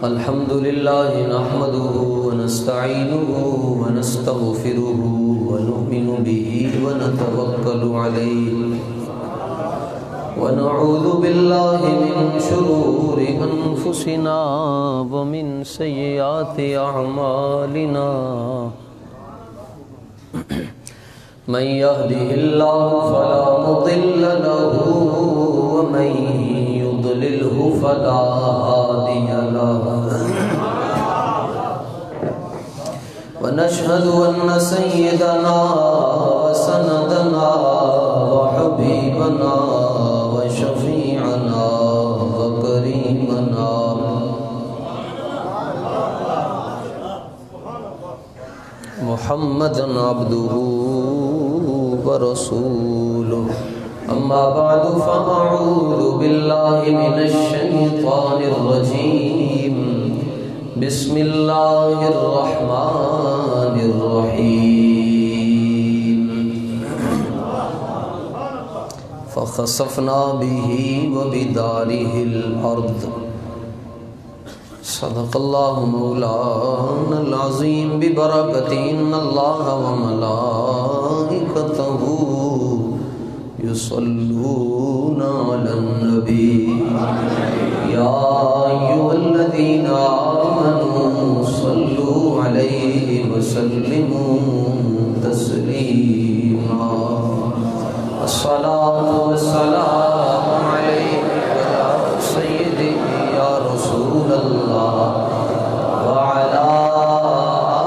الحمد لله نحمده ونستعينه ونستغفره ونؤمن به ونتوكل عليه ونعوذ بالله من شرور أنفسنا ومن سيئات أعمالنا من يهده الله فلا مضل له ومن يضلله فلا هادي له ونشهد أن سيدنا وسندنا وحبيبنا وشفيعنا وكريمنا محمدا عبده ورسوله أما بعد فأعوذ بالله من الشيطان الرجيم بسم الله الرحمن الرحيم فخسفنا به وبداره الأرض صدق الله مولانا العظيم ببركة إن الله وملائكته يصلون على النبي يا أيها الذين آمنوا صلوا عليه وسلموا تسليما الصلاة والسلام عليك يا سيدي يا رسول الله وعلى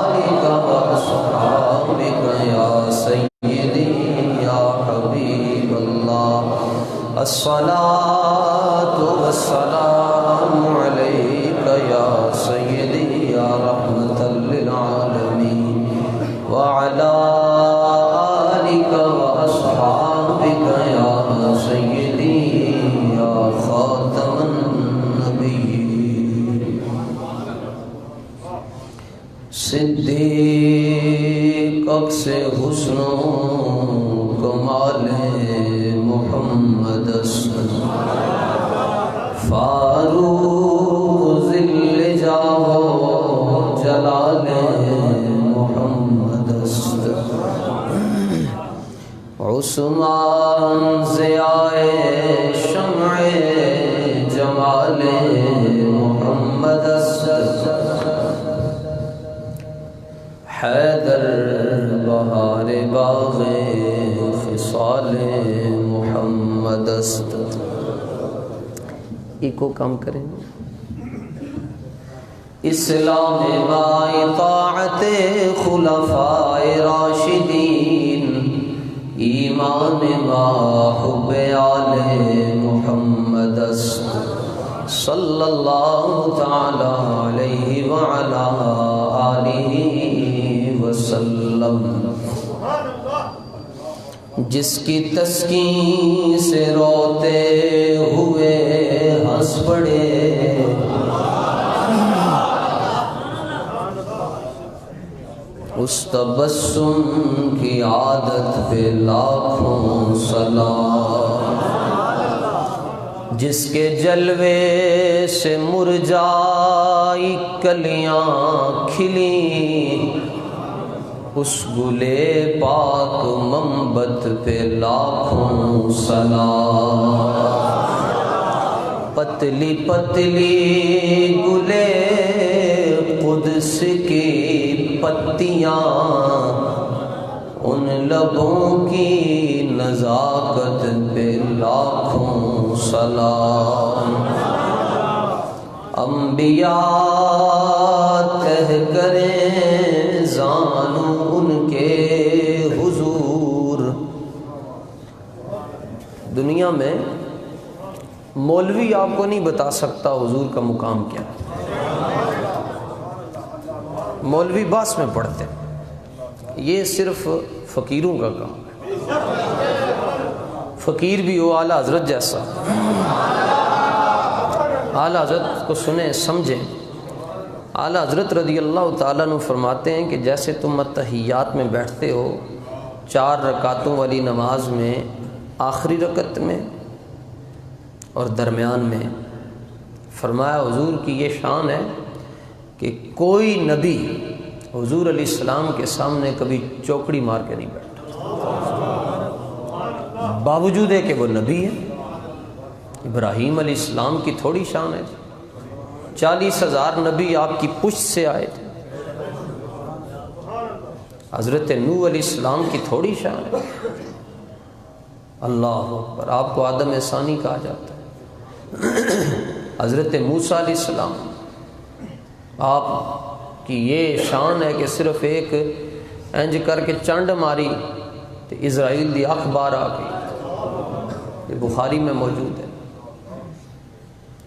آلك وأصحابك يا سيدي يا حبيب الله الصلاة والسلام عليك يا سيدي يا رحمة للعالمين وعلى آلك وأصحابك يا سيدي يا خاتم النبيين صدیق اکس حسن و کمال محمد است فاروق ذل جاہ و جلال محمد است عثمان ضیاء شمع جمال محمد است حیدر بہار باغ خصال محمد است. ایکو کام کریں. اسلام با اطاعت خلفاء راشدین ایمان با حب آل محمد است صلی اللہ تعالی علیہ وعلا آلہ وسلم. جس کی تسکین سے روتے ہوئے ہنس پڑے اس تبسم کی عادت پہ لاکھوں سلام. جس کے جلوے سے مرجائی کلیاں کھلی اس گلے پاک منبت پہ لاکھوں سلام. پتلی پتلی گلے قدس کی پتیاں ان لبوں کی نزاکت پہ لاکھوں سلام. انبیاء تہ کریں زانو ان کے حضور. دنیا میں مولوی آپ کو نہیں بتا سکتا حضور کا مقام کیا ہے. مولوی باس میں پڑھتے ہیں، یہ صرف فقیروں کا کام ہے. فقیر بھی ہو اعلیٰ حضرت جیسا. اعلیٰ حضرت کو سنیں سمجھیں. اعلیٰ حضرت رضی اللہ تعالیٰ عنہ فرماتے ہیں کہ جیسے تم اتحیات میں بیٹھتے ہو 4 رکعتوں والی نماز میں آخری رکعت میں اور درمیان میں، فرمایا حضور کی یہ شان ہے کہ کوئی نبی حضور علیہ السلام کے سامنے کبھی چوکڑی مار کے نہیں بیٹھا، باوجود ہے کہ وہ نبی ہے۔ ابراہیم علیہ السلام کی تھوڑی شان ہے، 40,000 نبی آپ کی پشت سے آئے تھے۔ حضرت نوح علیہ السلام کی تھوڑی شان ہے۔ اللہ اکبر، آپ کو آدم ثانی کہا جاتا ہے۔ حضرت موسیٰ علیہ السلام، آپ کی یہ شان ہے کہ صرف ایک انج کر کے چنڈ ماری تو اسرائیل دی اکھ باہر آ گئی، یہ بخاری میں موجود ہے۔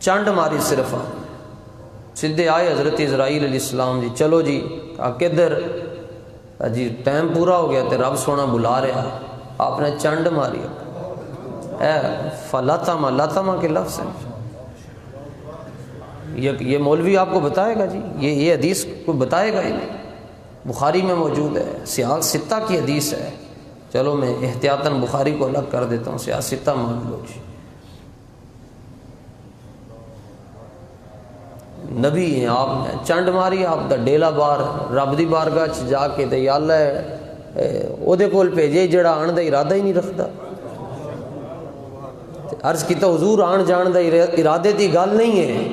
چنڈ ماری صرف آپ سیدھے آئے حضرت اسرائیل علیہ السلام جی، چلو جی، کہا کدھر جی، ٹائم پورا ہو گیا تو رب سونا بلا رہا، آپ نے چنڈ ماری۔ فلاتما، لاتما کے لفظ ہیں، یہ مولوی آپ کو بتائے گا جی، یہ حدیث کو بتائے گا ہی نہیں، بخاری میں موجود ہے، سیاق ستہ کی حدیث ہے۔ چلو میں احتیاطاً بخاری کو الگ کر دیتا ہوں، سیاق ستہ مان لو جی۔ نبی ہیں آپ، نے چنڈ ماری، آپ دا ڈیلا بار رب دی بارگاہ چ جا کے تے یا اللہ او دے کول بھیجے جڑا آن دا ارادہ ہی نہیں رکھدا۔ عرض کیتا حضور آن جان دا ارادے دی گل نہیں ہے،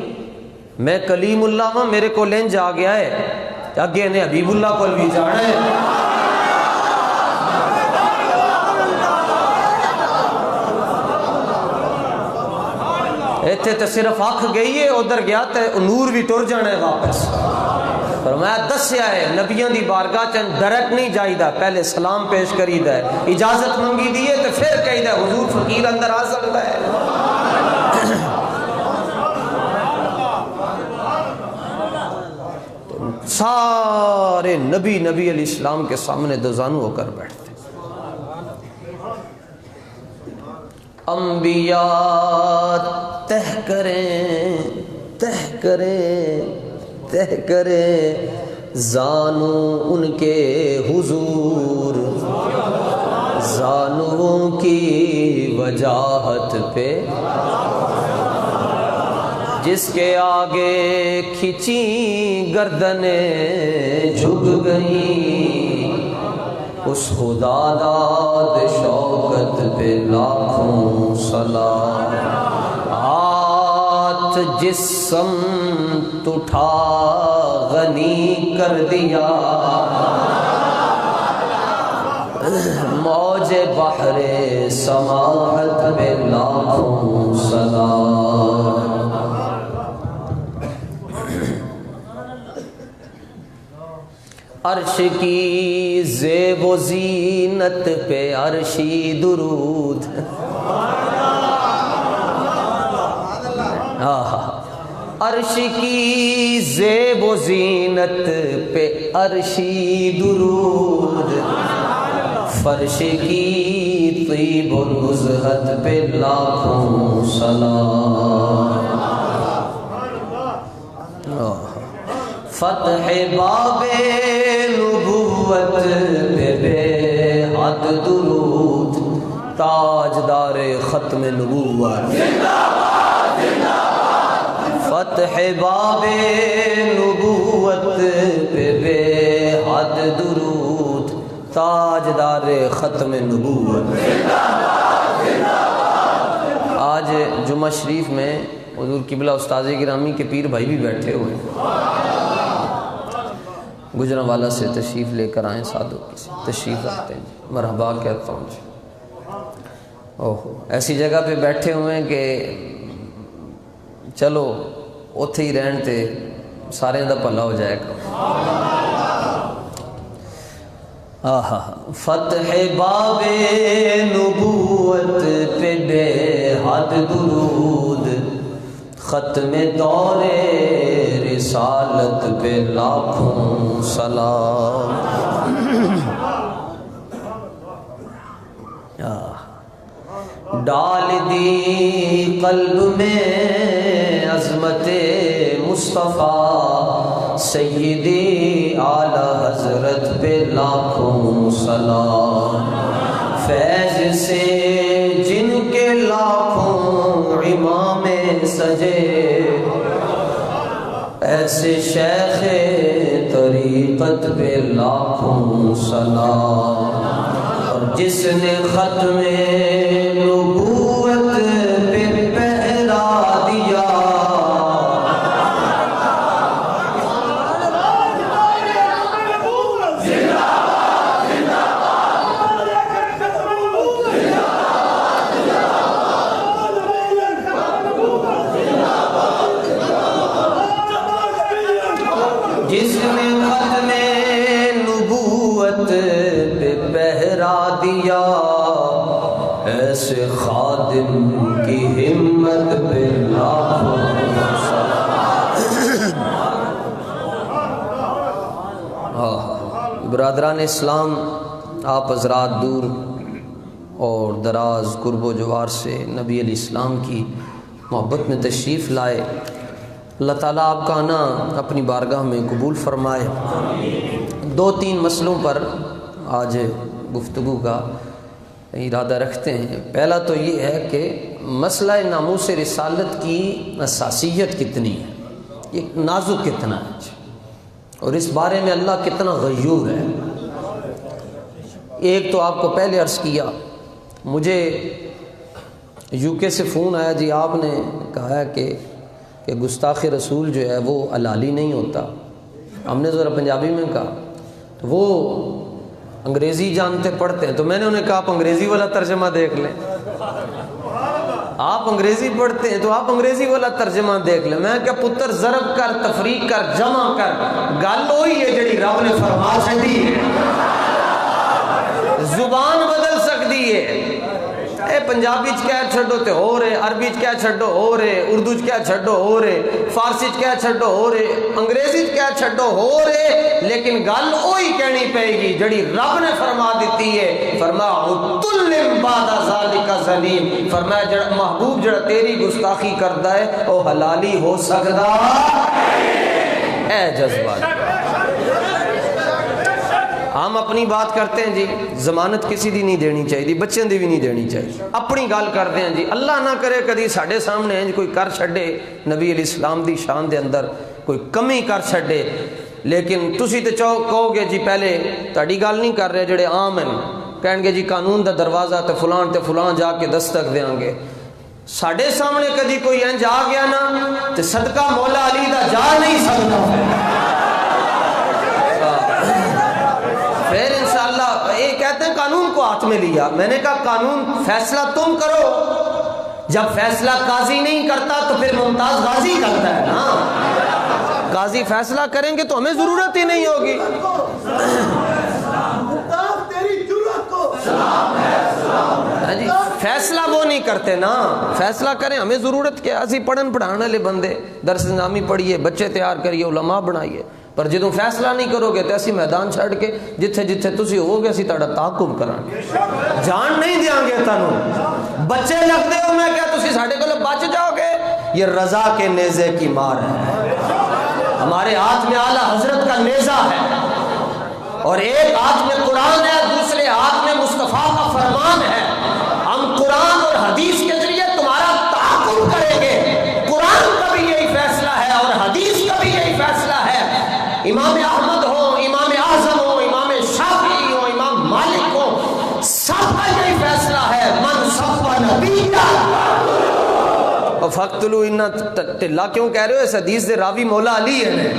میں کلیم اللہ ہاں، میرے کو لنج آ گیا ہے، اگے نے حبیب اللہ کول بھی جانا ہے۔ ایتھے تو صرف اکھ گئی ہے، ادھر گیا تے نور بھی ٹر جانا ہے واپس۔ فرمایا دسیا ہے نبیوں دی بارگاہ چن ڈائریکٹ نہیں جائیدا، پہلے سلام پیش کریدا ہے، اجازت منگی دی ہے تے پھر کہیدا ہے حضور فقیر اندر آ سکتا ہے۔ سارے نبی علیہ السلام کے سامنے دوزانو ہو کر بیٹھتے۔ انبیاء تہ کریں زانو ان کے حضور، زانووں کی وجاہت پہ جس کے آگے کھچی گردنیں جھک گئیں، اس خدا داد شوکت پہ لاکھوں سلام۔ ہاتھ جس سمت اٹھا غنی کر دیا، موج بحر سماحت پہ لاکھوں سلام۔ عرش کی زیب و زینت پہ عرشی درود، عرش کی زیب و زینت پہ عرشی درود، فرش کی طیب و نزہت پہ لاکھوں سلام۔ فتح باب نبوت پہ بے حد درود، تاجدار ختم نبوت، فتح باب نبوت پہ بے حد درود، تاجدار ختم نبوت۔ آج جمعہ شریف میں حضور قبلہ استاذ گرامی کے پیر بھائی بھی بیٹھے ہوئے ہیں، گجرانوالا سے تشریف لے کر آئیں، سادھو کسی تشریف رکھتے ہیں، مرحبا کہتا ہوں جی۔ ایسی جگہ پہ بیٹھے ہوئے ہیں کہ چلو اتھے ہی رہن تے سارے دا بھلا ہو جائے گا۔ فتح باب نبوت پہ بے حد درود، ختم دور رسالت پہ لاکھوں سلام۔ ڈال دی قلب میں عظمت مصطفیٰ، سیدی اعلی حضرت پہ لاکھوں سلام۔ فیض سے جن کے لاکھوں امام سجے، ایسے شیخ طریقت پہ لاکھوں سلام، اور جس نے ختم نبوت پہ پہرا دیا، جس نے ختم نبوت پہ پہرا دیا، ایسے خادم کی ہمت پہ لاکھوں سلام۔ برادران اسلام، آپ حضرات دور اور دراز قرب و جوار سے نبی علیہ السلام کی محبت میں تشریف لائے، اللہ تعالیٰ آپ کا آنا اپنی بارگاہ میں قبول فرمائے۔ دو تین مسئلوں پر آج گفتگو کا ارادہ رکھتے ہیں۔ پہلا تو یہ ہے کہ مسئلہ ناموس رسالت کی حساسیت کتنی ہے، یہ نازک کتنا ہے، اور اس بارے میں اللہ کتنا غیور ہے۔ ایک تو آپ کو پہلے عرض کیا، مجھے UK سے فون آیا، جی آپ نے کہا ہے کہ گستاخ رسول جو ہے وہ حلالی نہیں ہوتا۔ ہم نے ذرا پنجابی میں کہا، تو وہ انگریزی جانتے پڑھتے ہیں، تو میں نے انہیں کہا آپ انگریزی والا ترجمہ دیکھ لیں، آپ انگریزی پڑھتے ہیں تو آپ انگریزی والا ترجمہ دیکھ لیں۔ میں کیا پتر ضرب کر، تفریق کر، جمع کر، گل وہی ہے جڑی رب نے فرما چھڈی ہے، زبان بدل سکتی ہے۔ اے پنجابی چ کہہ چھڈو تے ہو رہے، عربی چ کہہ چھڈو ہو رہے، اردو چ کہہ چھڈو ہو رہے، فارسی چ کہہ چھڈو ہو رہے، انگریزی چ کہہ چھڈو ہو رہے، لیکن گل وہی کہنی پئے گی جڑی رب نے فرما دیتی ہے۔ فرمایا عُتُلٍّ بَعْدَ ذَلِكَ زَنِيمٍ، فرمایا جڑا محبوب جڑا تیری گستاخی کردا ہے وہ حلالی ہو سکدا اے جذبات۔ ہم اپنی بات کرتے ہیں جی، ضمانت کسی دی نہیں دینی چاہیے، بچوں دی بھی نہیں دینی چاہیے، اپنی گل کرتے ہیں جی۔ اللہ نہ کرے کدی ساڈے سامنے کوئی کر چھڈے نبی علیہ السلام دی شان دے اندر کوئی کمی کر چھڈے، لیکن تسی تے کہو گے جی پہلے تہاڈی گل نہیں کر رہے، جڑے عام ہیں کہن گے جی قانون دا دروازہ تے فلان جا کے دستک دیاں گے۔ ساڈے سامنے کدی کوئی انج آ گیا نا تے صدقہ مولا علی دا جا نہیں سکتا، پھر انشاءاللہ یہ کہتے ہیں قانون کو ہاتھ میں لیا۔ میں نے کہا قانون فیصلہ تم کرو، جب فیصلہ قاضی نہیں کرتا تو پھر ممتاز غازی کرتا ہے نا، قاضی فیصلہ کریں گے تو ہمیں ضرورت ہی نہیں ہوگی۔ جی فیصلہ وہ نہیں کرتے نا، فیصلہ کریں، ہمیں ضرورت کیا، اسی پڑھن پڑھانے والے بندے، درس نامی پڑھیے، بچے تیار کریے، علماء بنائیے، پر جدوں فیصلہ نہیں کرو گے تو اسی میدان چھڑ کے جتھے جتھے تسی ہو گے اسی تہاڈا تعاقب کران گے، جان نہیں دیاں گے تانوں۔ بچے لگتے ہو میں کیا تسی ساڈے کول بچ جاؤ گے؟ یہ رضا کے نیزے کی مار ہے، ہمارے ہاتھ میں اعلیٰ حضرت کا نیزہ ہے، اور ایک ہاتھ میں قرآن ہے، دوسرے ہاتھ میں مصطفیٰ کا فرمان ہے۔ ہم قرآن اور حدیث کے ذریعے تمہارا تعاقب کریں گے۔ قرآن کا بھی یہی فیصلہ ہے اور حدیث کا بھی یہی فیصلہ ہے۔ امام احمد ہو، امام اعظم ہو، امام شافعی ہو، امام مالک ہو، سب کا یہی فیصلہ ہے، من سب نبیہ فقتلوا ان ٹلا کیوں کہہ رہے ہو؟ اس حدیث دے راوی مولا علی ہے،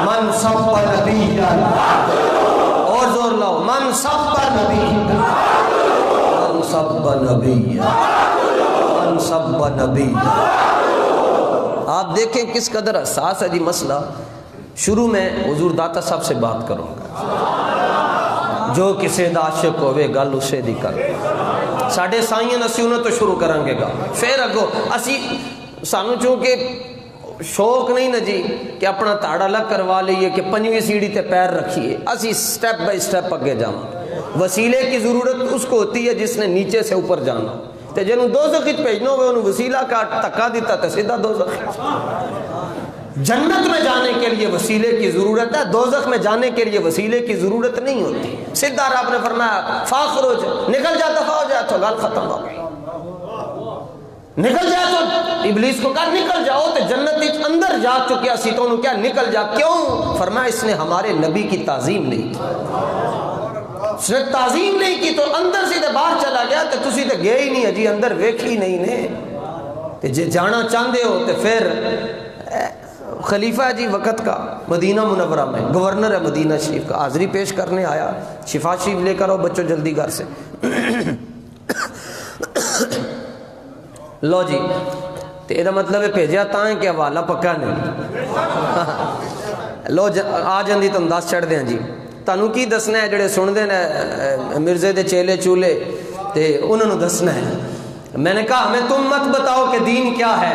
من سب نبیہ، اور زور لاؤ، من سب نبیہ، من سب نبیہ، من سب نبیہ۔ آپ دیکھیں کس قدر حساس ہے جی مسئلہ۔ شروع میں حضور داتا صاحب سے بات کروں گا، جو کسے دا عاشق ہوئے گل اسے دی کر، ساڑھے سائیں اسی انہوں تو شروع کریں گے گا، پھر اگو اسی سانو چونکہ شوق نہیں نا جی کہ اپنا تاڑا الگ کروا لئیے کہ پنجویں سیڑھی تے پیر رکھیے، اسی سٹیپ بائی سٹیپ اگے جاؤں۔ وسیلے کی ضرورت اس کو ہوتی ہے جس نے نیچے سے اوپر جانا، تے جنہوں دوزخ وچ بھیجنا ہوئے انہوں وسیلہ کا تکا دیتا تے سیدھا دوزخ۔ جنت میں جانے کے لیے وسیلے کی ضرورت ہے، دوزخ میں جانے کے لیے وسیلے کی ضرورت نہیں ہوتی۔ سیدھا رب نے فرمایا فاخرج، نکل جا دفع ہو جا، تو گل ختم ہو گئی۔ نکل جا تو ابلیس کو کہا نکل جاؤ تو جنت اندر جا چکیا سی تو انہوں کیا نکل جا، کیوں؟ فرمایا اس نے ہمارے نبی کی تعظیم نہیں کی، اس نے تعظیم نہیں کی تو اندر سے باہر چلا گیا تو تسی تے گئے ہی نہیں، جی اندر ویکھی نہیں نے، تے جے جانا چاہتے ہو تو پھر خلیفہ ہے جی وقت کا مدینہ منورہ میں، گورنر ہے مدینہ شریف کا، حاضری پیش کرنے آیا، شفا شریف لے کر آؤ بچوں جلدی گھر سے لو جی تیرا مطلب ہے بھیجا تاں ہے کہ حوالہ پکا نہیں لو آ جاندی تم دس چڑھ دیں جی، تانوں کی دسنا ہے جڑے سن دے مرزے دے چیلے چولے تے انہوں نے دسنا ہے۔ میں نے کہا ہمیں تم مت بتاؤ کہ دین کیا ہے،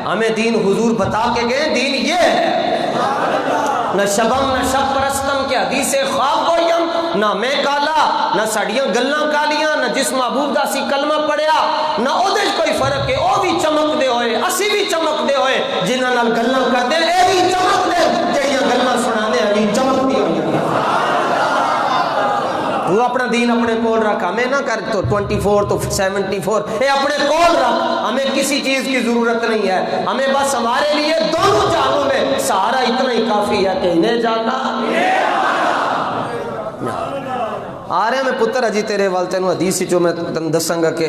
ہمیں دین حضور بتا کے گئے، دین یہ ہے، نہ شبم نہ شب پرستم کے حدیث خواب گویم، نہ میں کالا نہ ساڑیاں گلاں کالیاں، نہ جس محبوب دا سی کلمہ پڑھیا نہ او دے کوئی فرق ہے، او بھی چمک دے ہوئے اسی بھی چمک دے ہوئے، جنہاں نال گلاں کردے اے بھی چمک دے، جڑیاں گلاں سنانے ہیں بھی چمک دی ہوئی، وہ اپنا دین اپنے کول رکھ، ہمیں نہ کر تو 24 تو 74 اے اپنے کول رکھ، ہمیں کسی چیز کی ضرورت نہیں ہے، ہمیں بس ہمارے لیے دونوں جہانوں میں سہارا اتنا ہی کافی ہے کہ انہیں جانا آ رہے ہیں۔ میں پتر اجی تیرے والتے نو حدیث جو میں دسوں گا کہ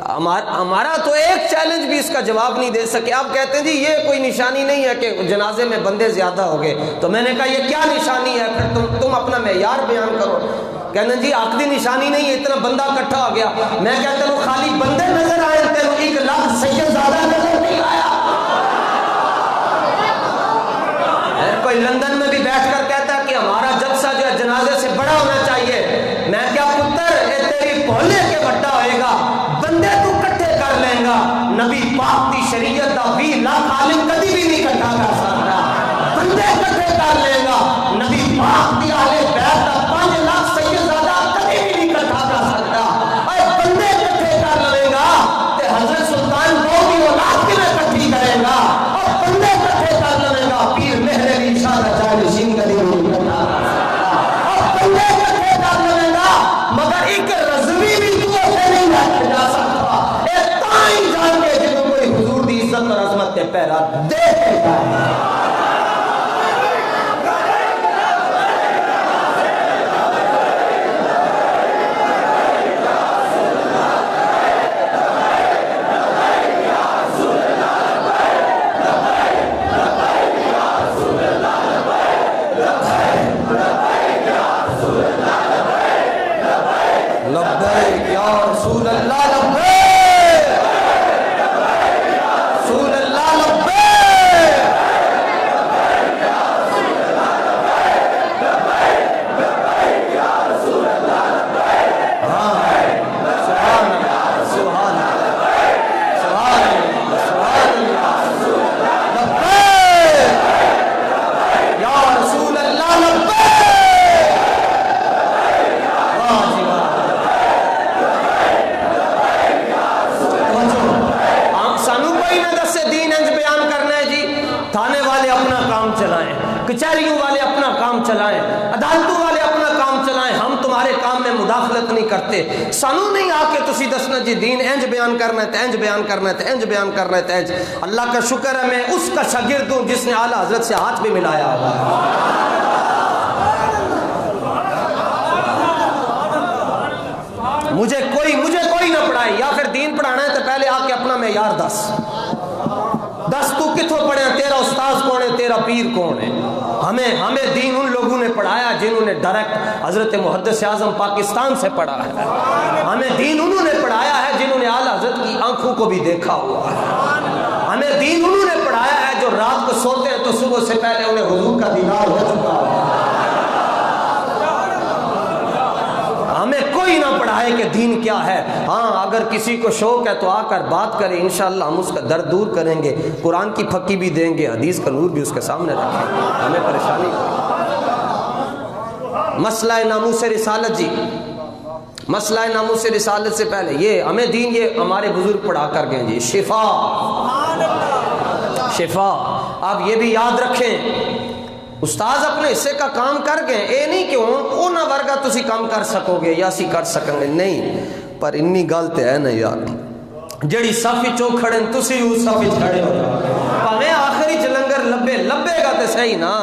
ہمارا تو ایک چیلنج بھی اس کا جواب نہیں دے سکے، آپ کہتے ہیں جی یہ کوئی نشانی نہیں ہے کہ جنازے میں بندے زیادہ ہو گئے، تو میں نے کہا یہ کیا نشانی ہے، پھر تم اپنا معیار بیان کرو۔ کہنا جی عقدی نشانی نہیں ہے، اتنا بندہ اکٹھا ہو گیا، میں کہتا ہوں خالی بندے نظر آئے تیرے 1 لاکھ سید زیادہ نظر نہیں آیا۔ کوئی لندن میں بھی بیٹھ کر کہتا ہے کہ ہمارا جلسہ جو ہے جنازے سے بڑا ہونا چاہیے، میں کیا پتر اے تیری بھولے کے بڑا ہوئے گا، بندے تو کٹھے کر لیں گا، نبی پاک دی شریعت دا 20 لاکھ عالم کبھی بھی نہیں کٹھا کر سکتا، بندے کٹھے کر لیں گا، نبی پاک دی اہل بیت دا 5 لاکھ سید زیادہ کبھی بھی نہیں کٹھا کر سکتا، اے بندے کٹھے کر لیں گا تے حضرت سلطان کو بھی اولاد کی میں کٹھی کرے گا، اور بندے کٹھے کر لیں گا پیر مہر علی شاہ دا جان شین کبھی نہیں کرتا، اور بندے کٹھے کر لیں گا مگر ایک رضوی بھی تو سے نہیں رکھ جا سکتا، اے تائیں جان کے جنہوں کوئی حضور دی عزت اور عظمت کے پیرا دیکھ جائے۔ لبیک یا رسول اللہ لبیک، رسول اللہ لبیک، سبحان اللہ سبحان اللہ سبحان اللہ سبحان اللہ لبیک یا رسول اللہ لبیک، واہ جی واہ۔ سانو کوئی نہ دس سے دین انج بیان کرنا ہے جی، تھانے والے اپنا کام چلائیں، کچہریوں والے اپنا کام چلائیں، عدالتوں والے اپنا کام چلائیں، ہم تمہارے کام میں مداخلت نہیں کرتے، سانو نہیں آ کے تسی دسنا جی دین انج بیان کرنا ہے تے انج بیان کرنا ہے تے انج بیان کرنا ہے تے انج۔ اللہ کا شکر ہے میں اس کا شاگرد ہوں جس نے اعلیٰ حضرت سے ہاتھ بھی ملایا ہوا ہے۔ مجھے کوئی نہ پڑھائے، یا پھر دین پڑھانا ہے تو پہلے آ کے اپنا معیار دس تو کتوں پڑھے، تیرا استاذ کون ہے، تیرا پیر کون ہے۔ ہمیں دین ان لوگوں نے پڑھایا جنہوں نے ڈائریکٹ حضرت محدث اعظم پاکستان سے پڑھا ہے، ہمیں دین انہوں نے پڑھایا ہے جنہوں نے اعلیٰ حضرت کی آنکھوں کو بھی دیکھا ہوا ہے، ہمیں دین انہوں نے پڑھایا ہے جو رات کو سوتے ہیں تو صبح سے پہلے انہیں حضور کا دیدار ہو چکا ہے۔ ہمیں کوئی نہ پڑھائے کہ دین کیا ہے، ہاں اگر کسی کو شوق ہے تو آ کر بات کرے، انشاءاللہ ہم اس کا درد دور کریں گے، قرآن کی پھکی بھی دیں گے، حدیث کا نور بھی اس کے سامنے رکھیں گے، ہمیں پریشانی نہیں۔ مسئلہ ناموس رسالت جی، مسئلہ ناموس رسالت سے پہلے یہ ہمیں دین یہ ہمارے بزرگ پڑھا کر گئے جی، شفا شفا۔ آپ یہ بھی یاد رکھیں استاذ اپنے حصے کا کام کر گئے، اے نہیں کہ وہ نہ ورگا تسی کام کر سکو گے یا سی کر سکیں گے، نہیں، پر انی گل تے ہے نا یار، جڑی صف چو کھڑے تسی اس صف کھڑے ہو پاویں آخری چ لنگر لبے گا تے صحیح نا.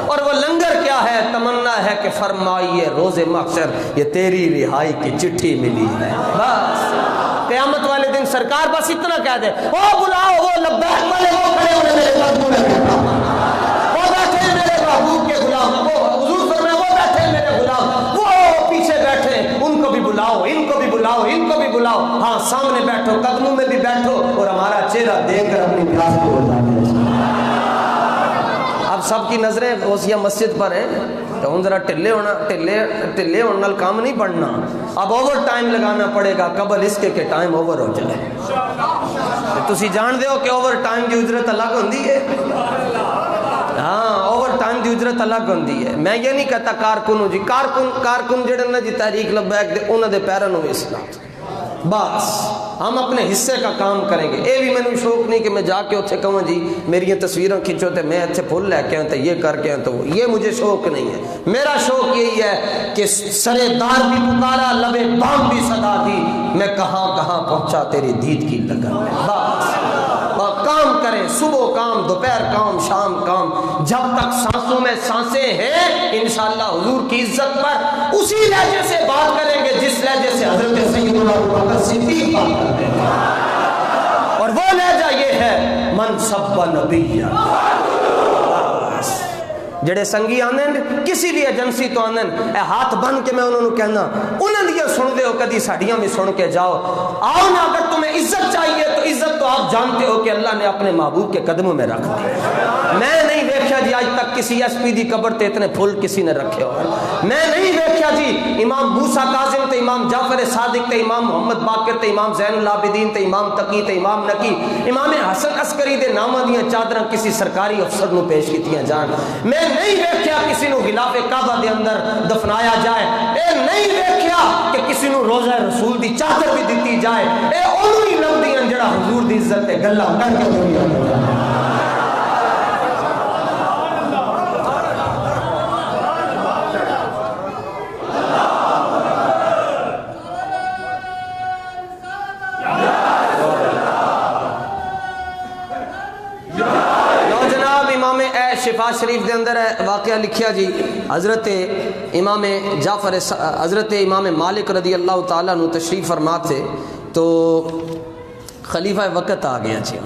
اور وہ لنگر کیا ہے؟ تمنا ہے کہ فرمائیے روز محشر یہ تیری رہائی کی چٹھی ملی ہے. بس قیامت والے دن سرکار بس اتنا کہہ دے او بلاؤ وہ لبیک والے وہ کھڑے ہوئے میرے قدموں میں وہ بیٹھے میرے محبوب کے غلام. وہ حضور فرمائے وہ بیٹھے میرے غلام وہ پیچھے بیٹھے ان کو بھی بلاؤ ان کو بھی بلاؤ ان کو بھی بلاؤ. ہاں سامنے بیٹھو قدموں میں بھی بیٹھو اور ہمارا چہرہ دیکھ کر اپنی پیاس کو بتا دیں. اب سب کی نظریں غوثیہ مسجد پر ہیں تو ان ذرا ٹلے ہونے کام نہیں بڑھنا. اب اوور ٹائم لگانا پڑے گا قبل اس کے کہ ٹائم اوور ہو جائے. تسی جان دے ہو کہ اوور ٹائم کی اجرت الگ ہوندی ہے. ہاں اوور ٹائم کی اجرت الگ ہوندی ہے. میں یہ نہیں کہتا کارکن ہو جی کارکن جڑے نا جی تحریک لبیک دے انہاں دے پیروں نو اسلام. بس ہم اپنے حصے کا کام کریں گے. اے بھی میں نے شوق نہیں کہ میں جا کے اتنے کہوں جی میری تصویریں کھینچو تے میں اتنے پھول لے کے آؤں تو یہ کر کے آؤں تو یہ مجھے شوق نہیں ہے. میرا شوق یہی ہے کہ سرے دار بھی پکارا لبے بام بھی صدا دی میں کہاں کہاں پہنچا تیری دید کی لگن میں. بس کام کریں صبح کام دوپہر کام شام کام جب تک سانسوں میں سانسیں ہیں انشاءاللہ حضور کی عزت پر اسی لہجے سے بات کریں گے جس لہجے سے حضرت سیدنا ابوبکر صدیق بات کرتے ہیں. اور وہ لہجہ یہ ہے من سب نبی جڑے سنگی آنے کسی بھی ایجنسی تو آنے اے ہاتھ بن کے میں انہوں نے کہنا انہوں نے سن دے ہو کدی ساڑیاں بھی سن کے جاؤ آؤ نا. اگر تمہیں عزت چاہیے تو عزت تو آپ جانتے ہو کہ اللہ نے اپنے محبوب کے قدموں میں رکھ دی. میں نہیں دیکھا جی آج تک کسی ایس پی دی قبر تے اتنے پھول کسی نے رکھے ہو. میں نہیں دیکھا جی امام موسیٰ کاظم تے امام جعفر صادق تے امام محمد باقر تے امام زین العابدین تے امام تقی تے امام نقی امام حسن عسکری دے نامہ دیاں چادراں کسی سرکاری افسر نو پیش کیتیاں جان. میں نہیں دیکھا کسی نو غلاف کعبہ دے اندر دفنایا جائے. اے نہیں دیکھا کہ کسی نو روضہ رسول دی چادر بھی دیتی جائے. اے انہوں ہی لفظیاں جڑا حضور دی عزت تے گلاں کر کے دنیا میں شفا شریف دے اندر واقعہ لکھیا جی حضرت امام مالک رضی اللہ تعالیٰ عنہ تشریف فرما تھے تو خلیفہ وقت آ گیا جی.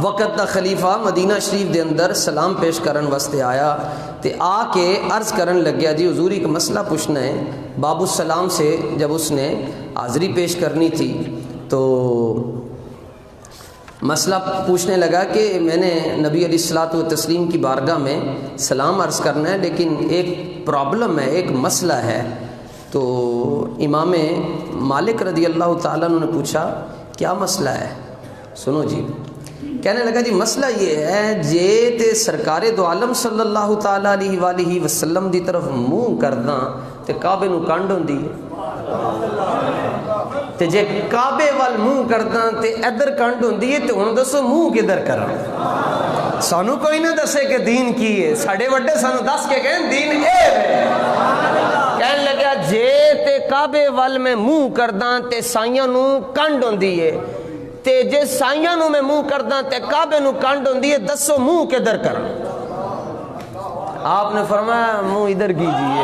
وقت دا خلیفہ مدینہ شریف دے اندر سلام پیش کرن واسطے آیا تے آ کے عرض کرن لگیا جی حضور ایک مسئلہ پوچھنا ہے. باب السلام سے جب اس نے حاضری پیش کرنی تھی تو مسئلہ پوچھنے لگا کہ میں نے نبی علیہ الصلوۃ والتسلیم کی بارگاہ میں سلام عرض کرنا ہے لیکن ایک پرابلم ہے ایک مسئلہ ہے. تو امام مالک رضی اللہ تعالیٰ عنہ نے پوچھا کیا مسئلہ ہے؟ سنو جی کہنے لگا جی مسئلہ یہ ہے جے تے سرکار دو عالم صلی اللہ تعالیٰ علیہ وآلہ وسلم دی طرف منہ کرداں تے کعبے نو کنڈ ہوندی ہے تے جے کعبے وال منہ کرداں تے ادھر کنڈ ہوندی ہے تے ہن دسو منہ کدھر کراں؟ سانو کوئی نہ دسے کہ دین کی ہے ساڈے وڈے سانو دس کے کہیں دین اے ہے. کہنے لگا جے تے کعبے وال میں منہ کرداں تے سائیاں نو کنڈ ہوندی ہے تے جے سائیاں نو میں منہ کرداں تے کعبے نو کنڈ ہوندی ہے دسو منہ کدھر کراں؟ آپ نے فرمایا منہ ادھر کیجیے.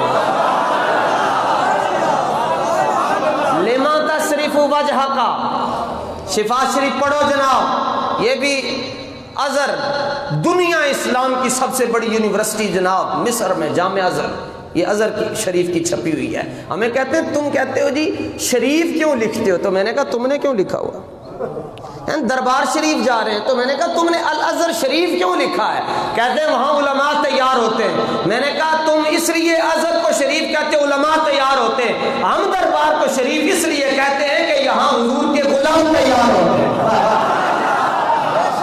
لما تصرف وجہ کا شفا شریف پڑھو جناب. یہ بھی ازہر دنیا اسلام کی سب سے بڑی یونیورسٹی جناب مصر میں جامعہ ازہر یہ ازہر کی شریف کی چھپی ہوئی ہے. ہمیں کہتے ہیں تم کہتے ہو جی شریف کیوں لکھتے ہو؟ تو میں نے کہا تم نے کیوں لکھا ہوا؟ دربار شریف جا رہے ہیں تو میں نے کہا تم نے الازہر شریف کیوں لکھا ہے؟ کہتے ہیں وہاں علماء تیار ہوتے ہیں. میں نے کہا تم اس لیے ازہر کو شریف کہتے ہو علماء تیار ہوتے ہیں. ہم دربار کو شریف اس لیے کہتے ہیں کہ یہاں حضور کے غلام تیار ہوتے ہیں.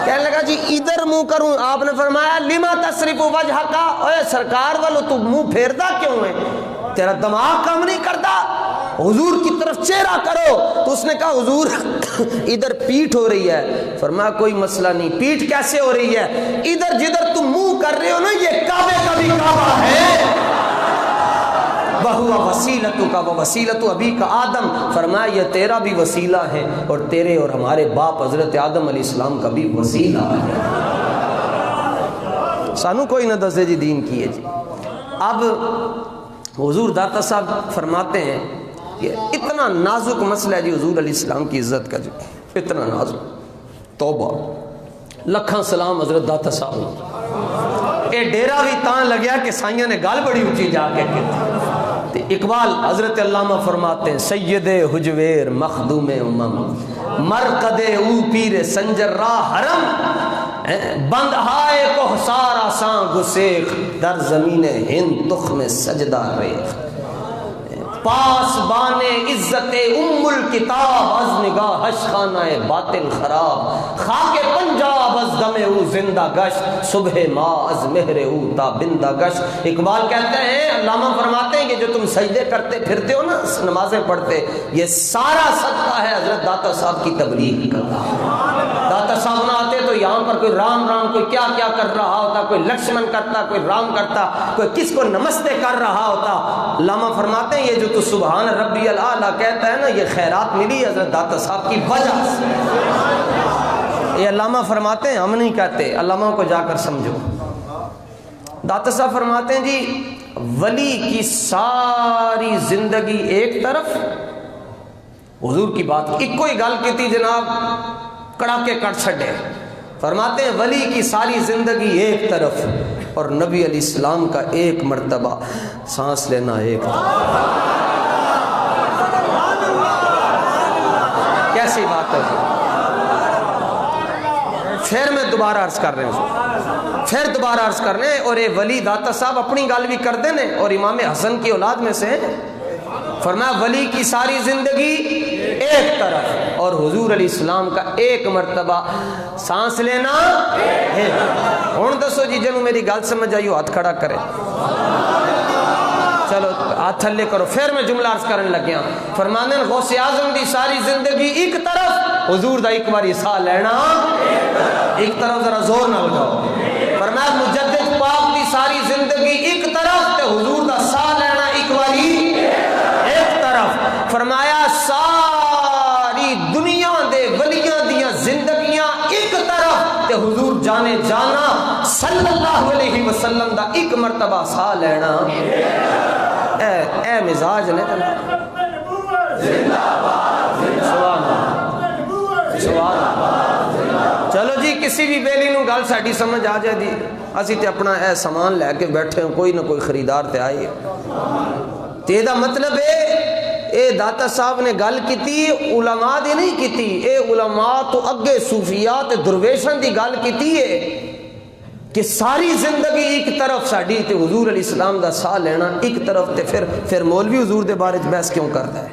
کہنے لگا جی ادھر منہ کروں؟ آپ نے فرمایا لما تصرف وجہ کا. اے سرکار والو تو منہ پھیردا کیوں ہے؟ تیرا دماغ کام نہیں کرتا؟ حضور کی طرف چہرہ کرو. تو اس نے کہا حضور ادھر پیٹھ ہو رہی ہے. فرمایا کوئی مسئلہ نہیں. پیٹھ کیسے ہو رہی ہے؟ ادھر جدھر تم منہ کر رہے ہو نا یہ کعبے کا بھی کعبہ ہے. وَهُوَ وَسِيلَتُكَ وَوَسِيلَةُ أَبِيكَ آدم، فرمایا یہ تیرا بھی وسیلہ ہے اور تیرے اور ہمارے باپ حضرت آدم علیہ السلام کا بھی وسیلہ ہے۔ سانو کوئی نہ دسے جی دین کی ہے جی۔ اب حضور داتا صاحب فرماتے ہیں کہ اتنا نازک مسئلہ ہے جی حضور علیہ السلام کی عزت کا، جی اتنا نازک، توبہ لکھاں سلام حضرت داتا صاحب۔ اے ڈیرا بھی تاں لگیا کہ سائیاں نے گال بڑی اونچی جا کے کہتے۔ اقبال حضرت علامہ فرماتے ہیں سید حجویر مخدوم امم، مرقد او پیر سنجر را حرم، بند ہائے کو سارا ساں گسیخ، در زمین ہند تخم سجدہ ریخ، پاس بانے عزت ام الکتاب، از نگاہش خانہ باطل خراب، خاک پنجاب از دم او زندہ گشت، صبح ما از مہر او تا بندہ گشت۔ اقبال کہتے ہیں، علامہ فرماتے ہیں کہ جو تم سجدے کرتے پھرتے ہو نا، نمازیں پڑھتے، یہ سارا صدقہ ہے حضرت داتا صاحب کی تبلیغ کا۔ داتا صاحب نہ آتے تو یہاں پر کوئی رام رام کوئی کیا کیا کر رہا ہوتا، کوئی لکشمن کرتا، کوئی رام کرتا، کوئی کس کو نمستے کر رہا ہوتا۔ علامہ فرماتے ہیں یہ جو تو سبحان ربی العالی کہتا ہے نا، یہ خیرات ملی حضرت داتا صاحب کی وجہ سے۔ یہ علامہ فرماتے ہیں، ہم نہیں کہتے، علامہ کو جا کر سمجھو۔ داتا صاحب فرماتے ہیں جی ولی کی ساری زندگی ایک طرف، حضور کی بات ایک کوئی گل کی تھی جناب کڑا کے کٹ چھڑے، فرماتے ہیں ولی کی ساری زندگی ایک طرف اور نبی علیہ السلام کا ایک مرتبہ سانس لینا ایک طرف۔ کیسی بات ہے؟ پھر میں دوبارہ عرض کر رہے ہوں، پھر دوبارہ عرض کر رہے ہیں، اور یہ ولی داتا صاحب اپنی گل بھی کر دینے اور امام حسن کی اولاد میں سے فرمایا ولی کی ساری زندگی ایک طرف اور حضور علیہ السلام کا ایک مرتبہ سانس لینا ہے۔ ہوں دسو جی جنوں میری گل سمجھ آئی ہاتھ کھڑا کرے، چلو ہاتھ تھلے کرو۔ پھر میں جملہ عرض کرنے لگیا، فرمانے غوث اعظم دی ساری زندگی ایک طرف، حضور دا ایک باری سا لینا ایک طرف، ذرا زور نہ لگاؤ۔ فرمایا مجدد پاک دی ساری زندگی ایک طرف تے حضور دا سا لینا ایک باری ایک طرف۔ فرمایا ساری دنیا دے ولیاں دیاں زندگیاں ایک طرف تے حضور جانے جانا صلی اللہ علیہ وسلم دا ایک مرتبہ سا لینا۔ اے مزاج نے چلو جی کسی بھی بیلی نو گل ساڈی سمجھ آ جائے جی، اسی تے اپنا اے سامان لے کے بیٹھے ہوں، کوئی نہ کوئی خریدار تے آئے۔ تے دا مطلب ہے اے داتا صاحب نے گل کیتی علماء دی نہیں کیتی، اے علماء تو اگے صوفیاء تے درویشن دی گل کیتی ہے کہ ساری زندگی ایک طرف ساڈی تے حضور علیہ السلام دا سا لینا ایک طرف تے پھر مولوی حضور دے بارے بحث کیوں کرتا ہے؟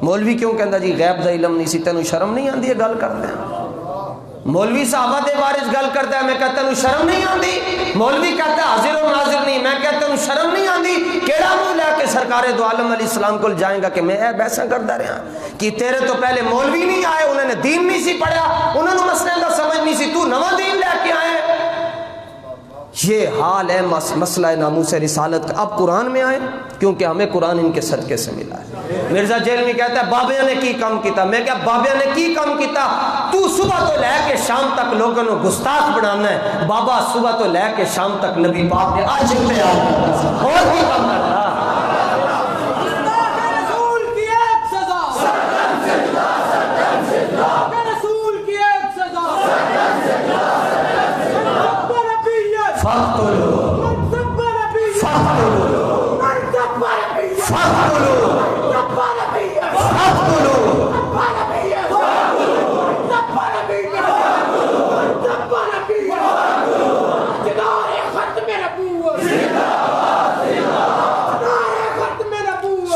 مولوی کیوں کہندا جی غیب دا علم نہیں سی، تینوں شرم نہیں آندی یہ گل کرتے ہیں؟ مولوی صحابہ دے بارے گل کرتا ہے، میں کہتا ہوں شرم نہیں آندی؟ مولوی کہتا ہے حاضر و ناظر نہیں، میں کہتا ہوں شرم نہیں آندی؟ کیڑا منہ لے کے سرکار دو عالم علیہ السلام کو جائیں گا کہ میں اے بحثاں کرتا رہا کہ تیرے تو پہلے مولوی نہیں آئے، انہوں نے دین نہیں سی پڑھا، انہوں نے مسئلے کا سمجھ نہیں سی، تو نواں دین لے کے آئے۔ یہ حال ہے مسئلہ ناموس رسالت کا۔ اب قرآن میں آئے کیونکہ ہمیں قرآن ان کے صدقے سے ملا ہے۔ مرزا جیلمی کہتا ہے بابیاں نے کی کام کیتا، میں کہا بابیاں نے کی کام کیتا؟ تو صبح تو لے کے شام تک لوگوں کو گستاخ بنانا ہے، بابا صبح تو لے کے شام تک نبی پاک نے آج اختیار اور بھی کام کرتا۔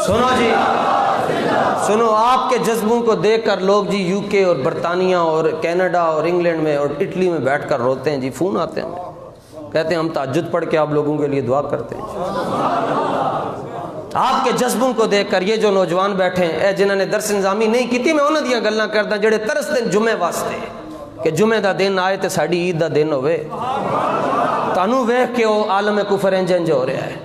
سنو جی سنو، آپ کے جذبوں کو دیکھ کر لوگ جی یو کے اور برطانیہ اور کینیڈا اور انگلینڈ میں اور اٹلی میں بیٹھ کر روتے ہیں جی، فون آتے ہیں، کہتے ہیں ہم تہجد پڑھ کے آپ لوگوں کے لیے دعا کرتے ہیں۔ آپ کے جذبوں کو دیکھ کر یہ جو نوجوان بیٹھے ہیں اے جنہوں نے درس انظامی نہیں کی، میں انہوں دیاں گلاں کردا جڑے ترس دن جمعے واسطے کہ جمعے دا دن آئے تے ساڈی عید دا دن ہوئے، تانوں ویکھ کے او عالم کفر انج ہو رہا ہے۔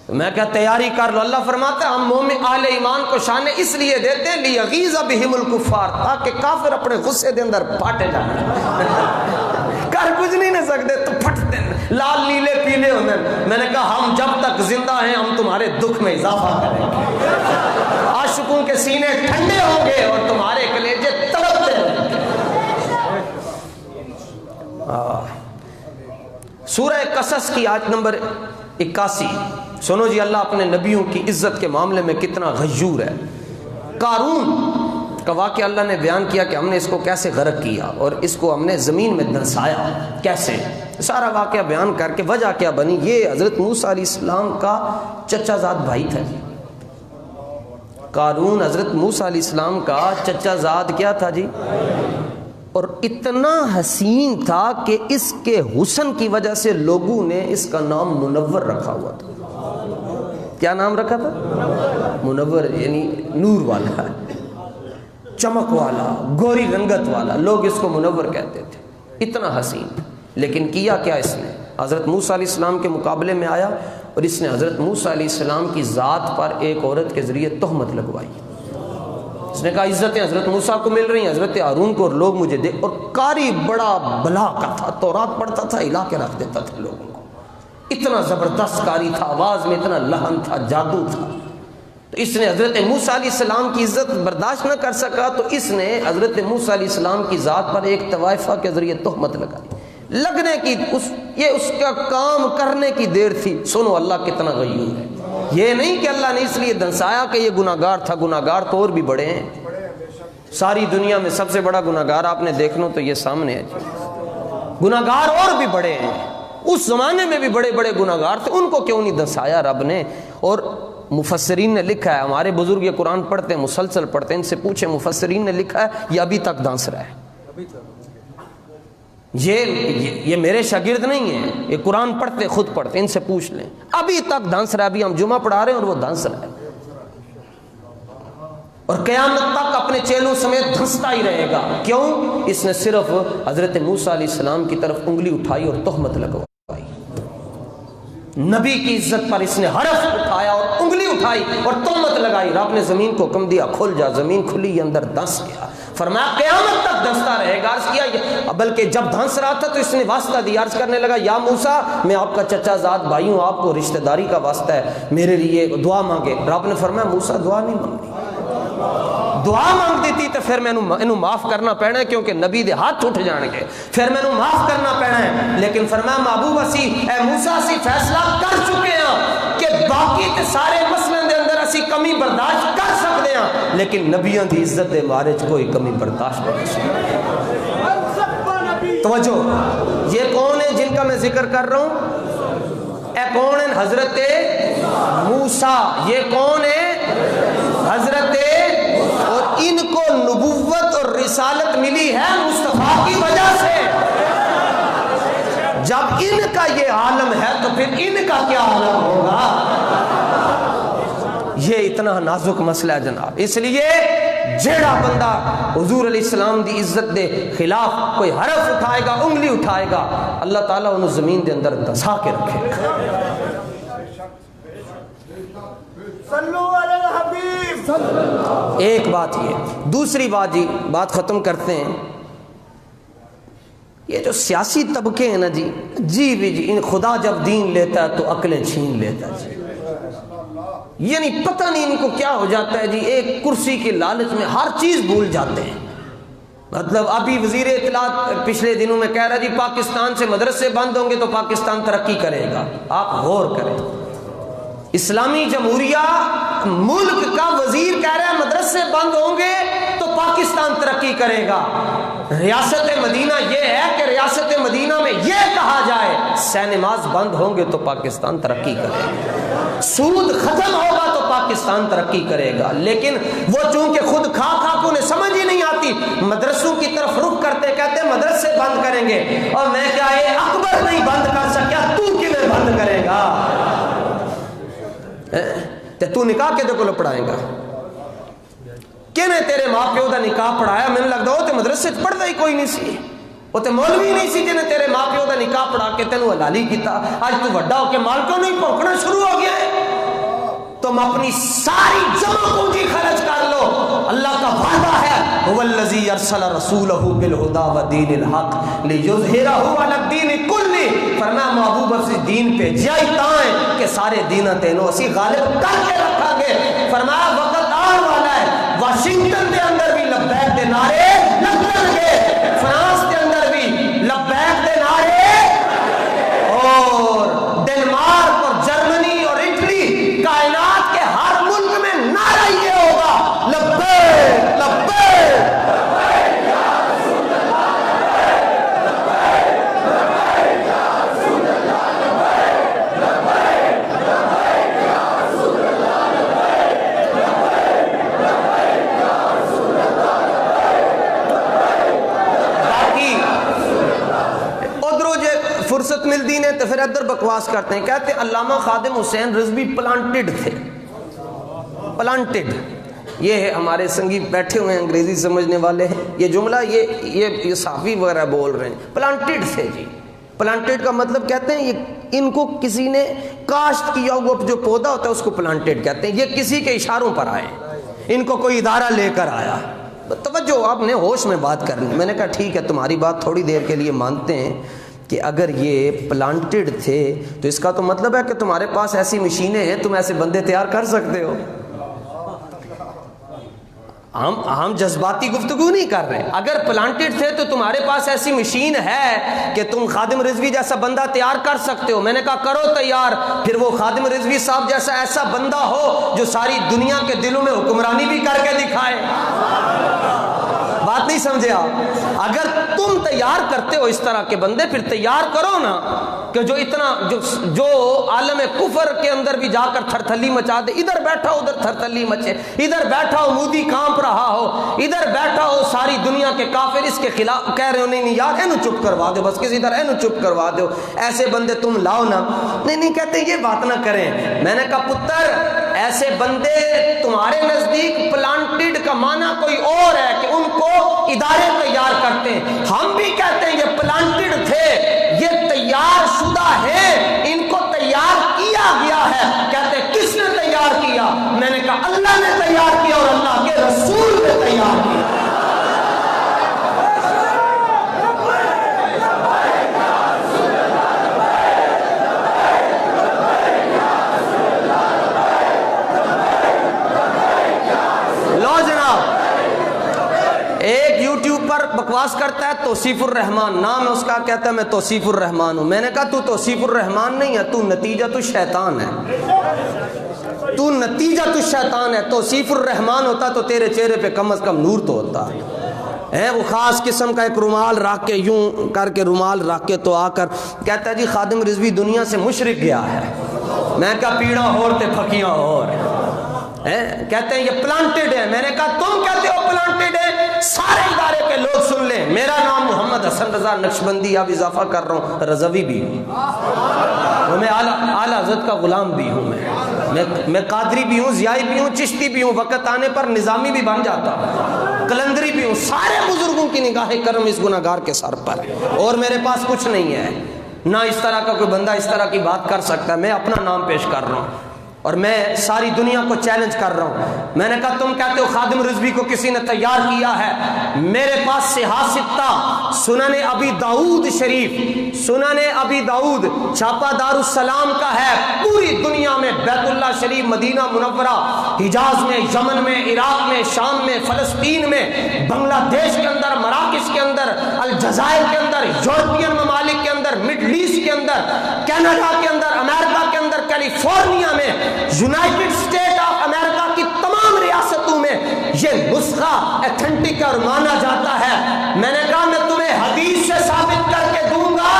میں کیا تیاری کر لو. اللہ فرماتا ہے ہم مومن اہل ایمان کو شان اس لیے دیتے ہیں لیغیظ بہم الکفار، تاکہ کافر اپنے غصے دے اندر پھاٹے جائیں. کر کچھ نہیں نہ سکتے تو پھٹتے لال نیلے پیلے ہونے. میں نے کہا ہم جب تک زندہ ہیں ہم تمہارے دکھ میں اضافہ کریں گے. عاشقوں کے سینے ٹھنڈے ہوں گے اور تمہارے کلیجے تڑپتے رہیں گے. سورہ قصص کی آیت نمبر 81. سنو جی، اللہ اپنے نبیوں کی عزت کے معاملے میں کتنا غیور ہے. قارون کا واقعہ اللہ نے بیان کیا کہ ہم نے اس کو کیسے غرق کیا اور اس کو ہم نے زمین میں دھنسایا کیسے. سارا واقعہ بیان کر کے وجہ کیا بنی. یہ حضرت موسیٰ علیہ السلام کا چچا زاد بھائی تھا جی. قارون حضرت موسیٰ علیہ السلام کا چچا زاد کیا تھا جی، اور اتنا حسین تھا کہ اس کے حسن کی وجہ سے لوگوں نے اس کا نام منور رکھا ہوا تھا. کیا نام رکھا تھا؟ منور، یعنی نور والا، چمک والا، گوری رنگت والا. لوگ اس کو منور کہتے تھے. اتنا حسین. لیکن کیا کیا اس نے؟ حضرت موسیٰ علیہ السلام کے مقابلے میں آیا اور اس نے حضرت موسیٰ علیہ السلام کی ذات پر ایک عورت کے ذریعے تہمت لگوائی. اس نے کہا عزتیں حضرت موسیٰ کو مل رہی ہیں، حضرت ہارون کو، اور لوگ مجھے دے. اور قاری بڑا بلا کا تھا، تورات پڑھتا تھا، ہلا کے رکھ دیتا تھا لوگوں کو. اتنا زبردست قاری تھا، آواز میں اتنا لحن تھا، جادو تھا. تو اس نے حضرت موسیٰ علیہ السلام کی عزت برداشت نہ کر سکا تو اس نے حضرت موسیٰ علیہ السلام کی ذات پر ایک طوائفہ کے ذریعے تہمت لگائی. لگنے کی یہ اس کا کام کرنے کی دیر تھی. سنو اللہ کتنا غیور ہے. یہ نہیں کہ اللہ نے اس لیے دنسایا کہ یہ گناہگار تھا. گناہگار تو اور بھی بڑے ہیں. ساری دنیا میں سب سے بڑا گناہگار آپ نے دیکھنا تو یہ سامنے ہے جی. گناہگار اور بھی بڑے ہیں. اس زمانے میں بھی بڑے بڑے گناہگار تھے. ان کو کیوں نہیں دنسایا رب نے؟ اور مفسرین نے لکھا ہے، ہمارے بزرگ یہ قرآن پڑھتے ہیں، مسلسل پڑھتے ہیں، ان سے پوچھیں مفسرین نے لکھا ہے یہ ابھی تک دنس رہا ہے. یہ میرے شاگرد نہیں ہیں، یہ قرآن پڑھتے خود پڑھتے، ان سے پوچھ لیں. ابھی تک دھنس رہا ہے. ابھی ہم جمعہ پڑھا رہے ہیں اور وہ دھنس رہا ہے. اور قیامت تک اپنے چیلوں سمیت دھنستا ہی رہے گا. کیوں؟ اس نے صرف حضرت موسیٰ علیہ السلام کی طرف انگلی اٹھائی اور تہمت لگوائی. نبی کی عزت پر اس نے حرف اٹھایا اور انگلی اٹھائی اور تہمت لگائی. رب نے زمین کو حکم دیا کھل جا. زمین کھلی، اندر دھنس گیا. فرمایا قیامت تک دھنستا رہے گا. عرض کیا، بلکہ جب دھنس رہا تھا تو اس نے واسطہ دیا. عرض کرنے لگا یا موسیٰ میں آپ کا چچا زاد بھائی ہوں، آپ کو رشتہ داری کا واسطہ ہے، میرے لیے دعا مانگے. رب نے فرمایا موسیٰ دعا نہیں مانگی. دعا مانگ دیتی تو پھر میں معاف کرنا پینا ہے، کیونکہ نبی دے ہاتھ اٹھ جان گے، پھر میں معاف کرنا پینا ہے. لیکن فرمایا محبوب اسی اے موسیٰ اسی فیصلہ کر چکے ہیں کہ باقی تے سارے مسئلے دے اندر اسی کمی برداشت کر سکتے ہیں، لیکن نبیوں دی عزت دے بارے کوئی کمی برداشت نہیں کر سکتے. توجہ، یہ کون ہے جن کا میں ذکر کر رہا ہوں؟ اے کون ہے؟ حضرت موسیٰ. یہ کون ہے؟ حضرت. اور ان کو نبوت اور رسالت ملی ہے مصطفیٰ کی وجہ سے. جب ان کا یہ عالم ہے تو پھر ان کا کیا عالم ہوگا؟ یہ اتنا نازک مسئلہ ہے جناب. اس لیے جیڑا بندہ حضور علیہ السلام دی عزت دے خلاف کوئی حرف اٹھائے گا، انگلی اٹھائے گا، اللہ تعالیٰ انہوں زمین دے اندر دھسا کے رکھے گا. ایک بات یہ. دوسری بات جی، بات ختم کرتے ہیں. یہ جو سیاسی طبقے ہیں نا جی، جی ان خدا جب دین لیتا ہے تو عقلیں چھین لیتا ہے جی. یعنی پتہ نہیں ان کو کیا ہو جاتا ہے جی، ایک کرسی کے لالچ میں ہر چیز بھول جاتے ہیں. مطلب ابھی وزیر اطلاعات پچھلے دنوں میں کہہ رہا جی پاکستان سے مدرسے بند ہوں گے تو پاکستان ترقی کرے گا. آپ غور کریں، اسلامی جمہوریہ ملک کا وزیر کہہ رہا ہے مدرسے بند ہوں گے تو پاکستان ترقی کرے گا. ریاست مدینہ یہ ہے کہ ریاست مدینہ میں یہ کہا جائے سینماز بند ہوں گے تو پاکستان ترقی کرے گا، سود ختم ہوگا تو پاکستان ترقی کرے گا. لیکن وہ چونکہ خود کھا کو انہیں سمجھ ہی نہیں آتی، مدرسوں کی طرف رخ کرتے کہتے مدرسے بند کریں گے. اور میں کیا یہ اکبر نہیں بند کر سکیا، تو کیویں بند کرے گا؟ تو نکاح کے کو پڑھائے گا کینے؟ تیرے ماں پیو دا نکاح پڑھایا؟ میں نے لگتا وہ تو مدرسے پڑھتا ہی کوئی نہیں سی، وہ تو مولوی نہیں سی جنہیں تیرے ماں پیو دا نکاح پڑھا کے تینوں حلالی کیتا. آج تو بڑا ہو کے مالکوں نہیں پھونکنا شروع ہو گیا ہے. تم اپنی ساری جمع پونجی خرچ کر لو، اللہ کا وعدہ ہے هو الذی ارسل رسولہ بالہدی ودین الحق لیظہرہ علی الدین کلہ، فرمایا محبوب اسی دین پہ جائی تائیں کہ سارے دین تینوں اسی غالب کر کے رکھا گے۔ فرمایا وقت آن والا ہے واشنگٹن دے اندر بھی لبیک دے نعرے لگن گے، فرانس دے اندر بھی لبیک دے نعرے، اور ڈنمارک اور جرمنی اور اٹلی، کائنات کے ہر ملک میں نعرہ یہ ہوگا لبیک لبیک۔ فرصت ملتی نے تو پھر ادھر بکواس کرتے ہیں، کہتے ہیں علامہ خادم حسین رضوی پلانٹڈ تھے، پلانٹڈ۔ یہ ہے ہمارے سنگی بیٹھے ہوئے ہیں انگریزی سمجھنے والے ہیں، یہ جملہ یہ صحافی وغیرہ بول رہے ہیں، پلانٹڈ تھے جی۔ پلانٹڈ کا مطلب کہتے ہیں یہ ان کو کسی نے کاشت کیا ہوا جو پودا ہوتا ہے اس کو پلانٹڈ کہتے ہیں، یہ کسی کے اشاروں پر آئے، ان کو کوئی ادارہ لے کر آیا۔ توجہ، آپ نے ہوش میں بات کرنی۔ میں نے کہا ٹھیک ہے تمہاری بات تھوڑی دیر کے لیے مانتے ہیں کہ اگر یہ پلانٹڈ تھے تو اس کا تو مطلب ہے کہ تمہارے پاس ایسی مشینیں ہیں، تم ایسے بندے تیار کر سکتے ہو۔ ہم جذباتی گفتگو نہیں کر رہے، اگر پلانٹڈ تھے تو تمہارے پاس ایسی مشین ہے کہ تم خادم رضوی جیسا بندہ تیار کر سکتے ہو۔ میں نے کہا کرو تیار، پھر وہ خادم رضوی صاحب جیسا ایسا بندہ ہو جو ساری دنیا کے دلوں میں حکمرانی بھی کر کے دکھائے۔ بات نہیں سمجھے آپ؟ اگر تم تیار کرتے ہو اس طرح کے بندے، پھر تیار کرو نا کہ جو اتنا جو عالم کفر کے اندر بھی جا کر تھرتھلی مچا دے، ادھر بیٹھا ہو ادھر تھرتھلی مچے، ادھر بیٹھا ہو مودی کانپ رہا ہو، ادھر بیٹھا ہو ساری دنیا کے کافر اس کے خلاف کہہ رہے ہو نہیں یار اینو چپ کروا دو، بس کسی طرح اینو چپ کروا دو، ایسے بندے تم لاؤ نا۔ نہیں کہتے یہ بات نہ کریں۔ میں نے کہا پتر ایسے بندے تمہارے نزدیک پلانٹڈ کا معنی کوئی اور ہے کہ ان کو ادارے تیار کرتے ہیں، ہم بھی کہتے ہیں یہ پلانٹڈ تھے، یہ تیار شدہ ہے، ان کو تیار کیا گیا ہے۔ کہتے ہیں کس نے تیار کیا؟ میں نے کہا اللہ نے تیار کیا اور اللہ کے رسول نے تیار کیا۔ لو جناب، ایک یوٹیوب پر بکواس کرتا ہے توصیف الرحمان، نام ہے اس کا، کہتا ہے میں توصیف الرحمان ہوں۔ میں نے کہا تو توصیف الرحمان نہیں ہے، تو نتیجہ تو شیطان ہے، تو نتیجہ تو شیطان ہے۔ توصیف الرحمان ہوتا تو تیرے چہرے پہ کم از کم نور تو ہوتا ہے۔ وہ خاص قسم کا ایک رومال رکھ کے یوں کر کے رومال رکھ کے تو آ کر کہتا ہے جی خادم رضوی دنیا سے مشرق گیا ہے۔ میں کہا پیڑا اور تے پھکیاں اور کہتے ہیں یہ پلانٹڈ ہے۔ میں نے کہا تم کہتے ہو پلانٹڈ ہے، سارے ادارے کے لوگ سن لیں، میرا نام محمد حسن رضا نقشبندی، اب اضافہ کر رہا ہوں رضوی بھی ہوں، میں اعلیٰ حضرت کا غلام بھی ہوں، میں قادری بھی ہوں، ضیائی بھی ہوں، چشتی بھی ہوں، وقت آنے پر نظامی بھی بن جاتا، کلندری بھی ہوں۔ سارے بزرگوں کی نگاہ کرم اس گناہگار کے سر پر، اور میرے پاس کچھ نہیں ہے، نہ اس طرح کا کوئی بندہ اس طرح کی بات کر سکتا ہے۔ میں اپنا نام پیش کر رہا ہوں اور میں ساری دنیا کو چیلنج کر رہا ہوں۔ میں نے کہا تم کہتے ہو خادم رضوی کو کسی نے تیار کیا ہے، میرے پاس صحاح ستہ، سنن ابی داؤد شریف، سنن ابی داؤد چھاپا دار السلام کا ہے، پوری دنیا میں بیت اللہ شریف، مدینہ منورہ، حجاز میں، یمن میں، عراق میں، شام میں، فلسطین میں، بنگلہ دیش کے اندر، مراکش کے اندر، الجزائر کے اندر، یورپین ممالک کے اندر، مڈل ایسٹ کے اندر، کینیڈا کے اندر، امریکہ کے اندر، کیلیفورنیا میں، یونائٹڈ اسٹیٹ آف امریکہ کی تمام ریاستوں میں یہ نسخہ ایتھنٹک اور مانا جاتا ہے۔ میں نے کہا میں تمہیں حدیث سے ثابت کر کے دوں گا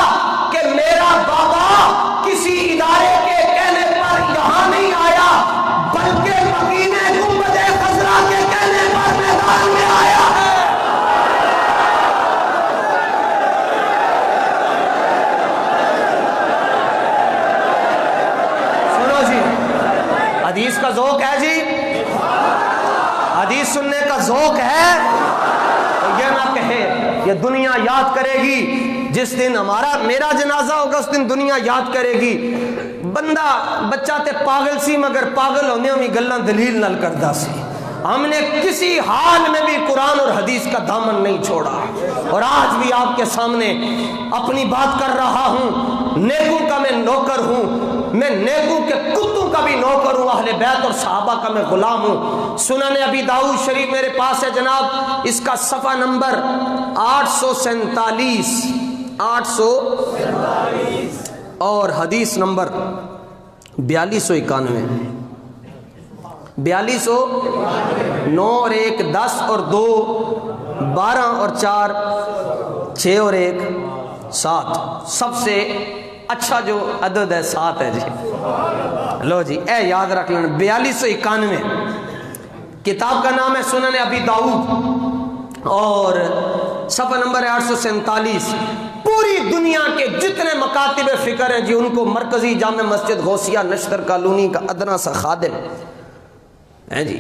کہ میرا بابا کسی ادارے کے کہنے پر یہاں نہیں آیا، بلکہ مدینہ گنبد خضرا کے کہنے پر میدان میں آیا ہے۔ حدیث کا ذوق ہے جی، حدیث سننے کا ذوق ہے تو یہ نہ کہے، یہ دنیا یاد کرے گی جس دن میرا جنازہ ہوگا، اس دن دنیا یاد کرے گی بندہ بچہ تے پاگل سی مگر پاگل ہونے میں گلاں دلیل نال کردا سی. ہم نے کسی حال میں بھی قرآن اور حدیث کا دامن نہیں چھوڑا, اور آج بھی آپ کے سامنے اپنی بات کر رہا ہوں. نیکوں کا میں نوکر ہوں, میں نیکوں کے کتوں کا بھی نوکر ہوں, اہل بیت اور صحابہ کا میں غلام ہوں. سنن ابی داؤد شریف میرے پاس ہے جناب, اس کا صفحہ نمبر 847 اور حدیث نمبر 4291. 4209 اور 1 10 اور 2 12 اور 4 6 اور 1 7. سب سے اچھا جو عدد ہے 7 ہے جی. لو جی اے یاد رکھ لینا. 4291 کتاب کا نام ہے سنن ابی داؤد اور صفحہ نمبر ہے 847. پوری دنیا کے جتنے مکاتب فکر ہیں جی, ان کو مرکزی جامع مسجد غوثیہ نشتر کالونی کا ادنا سا خادم ہے جی.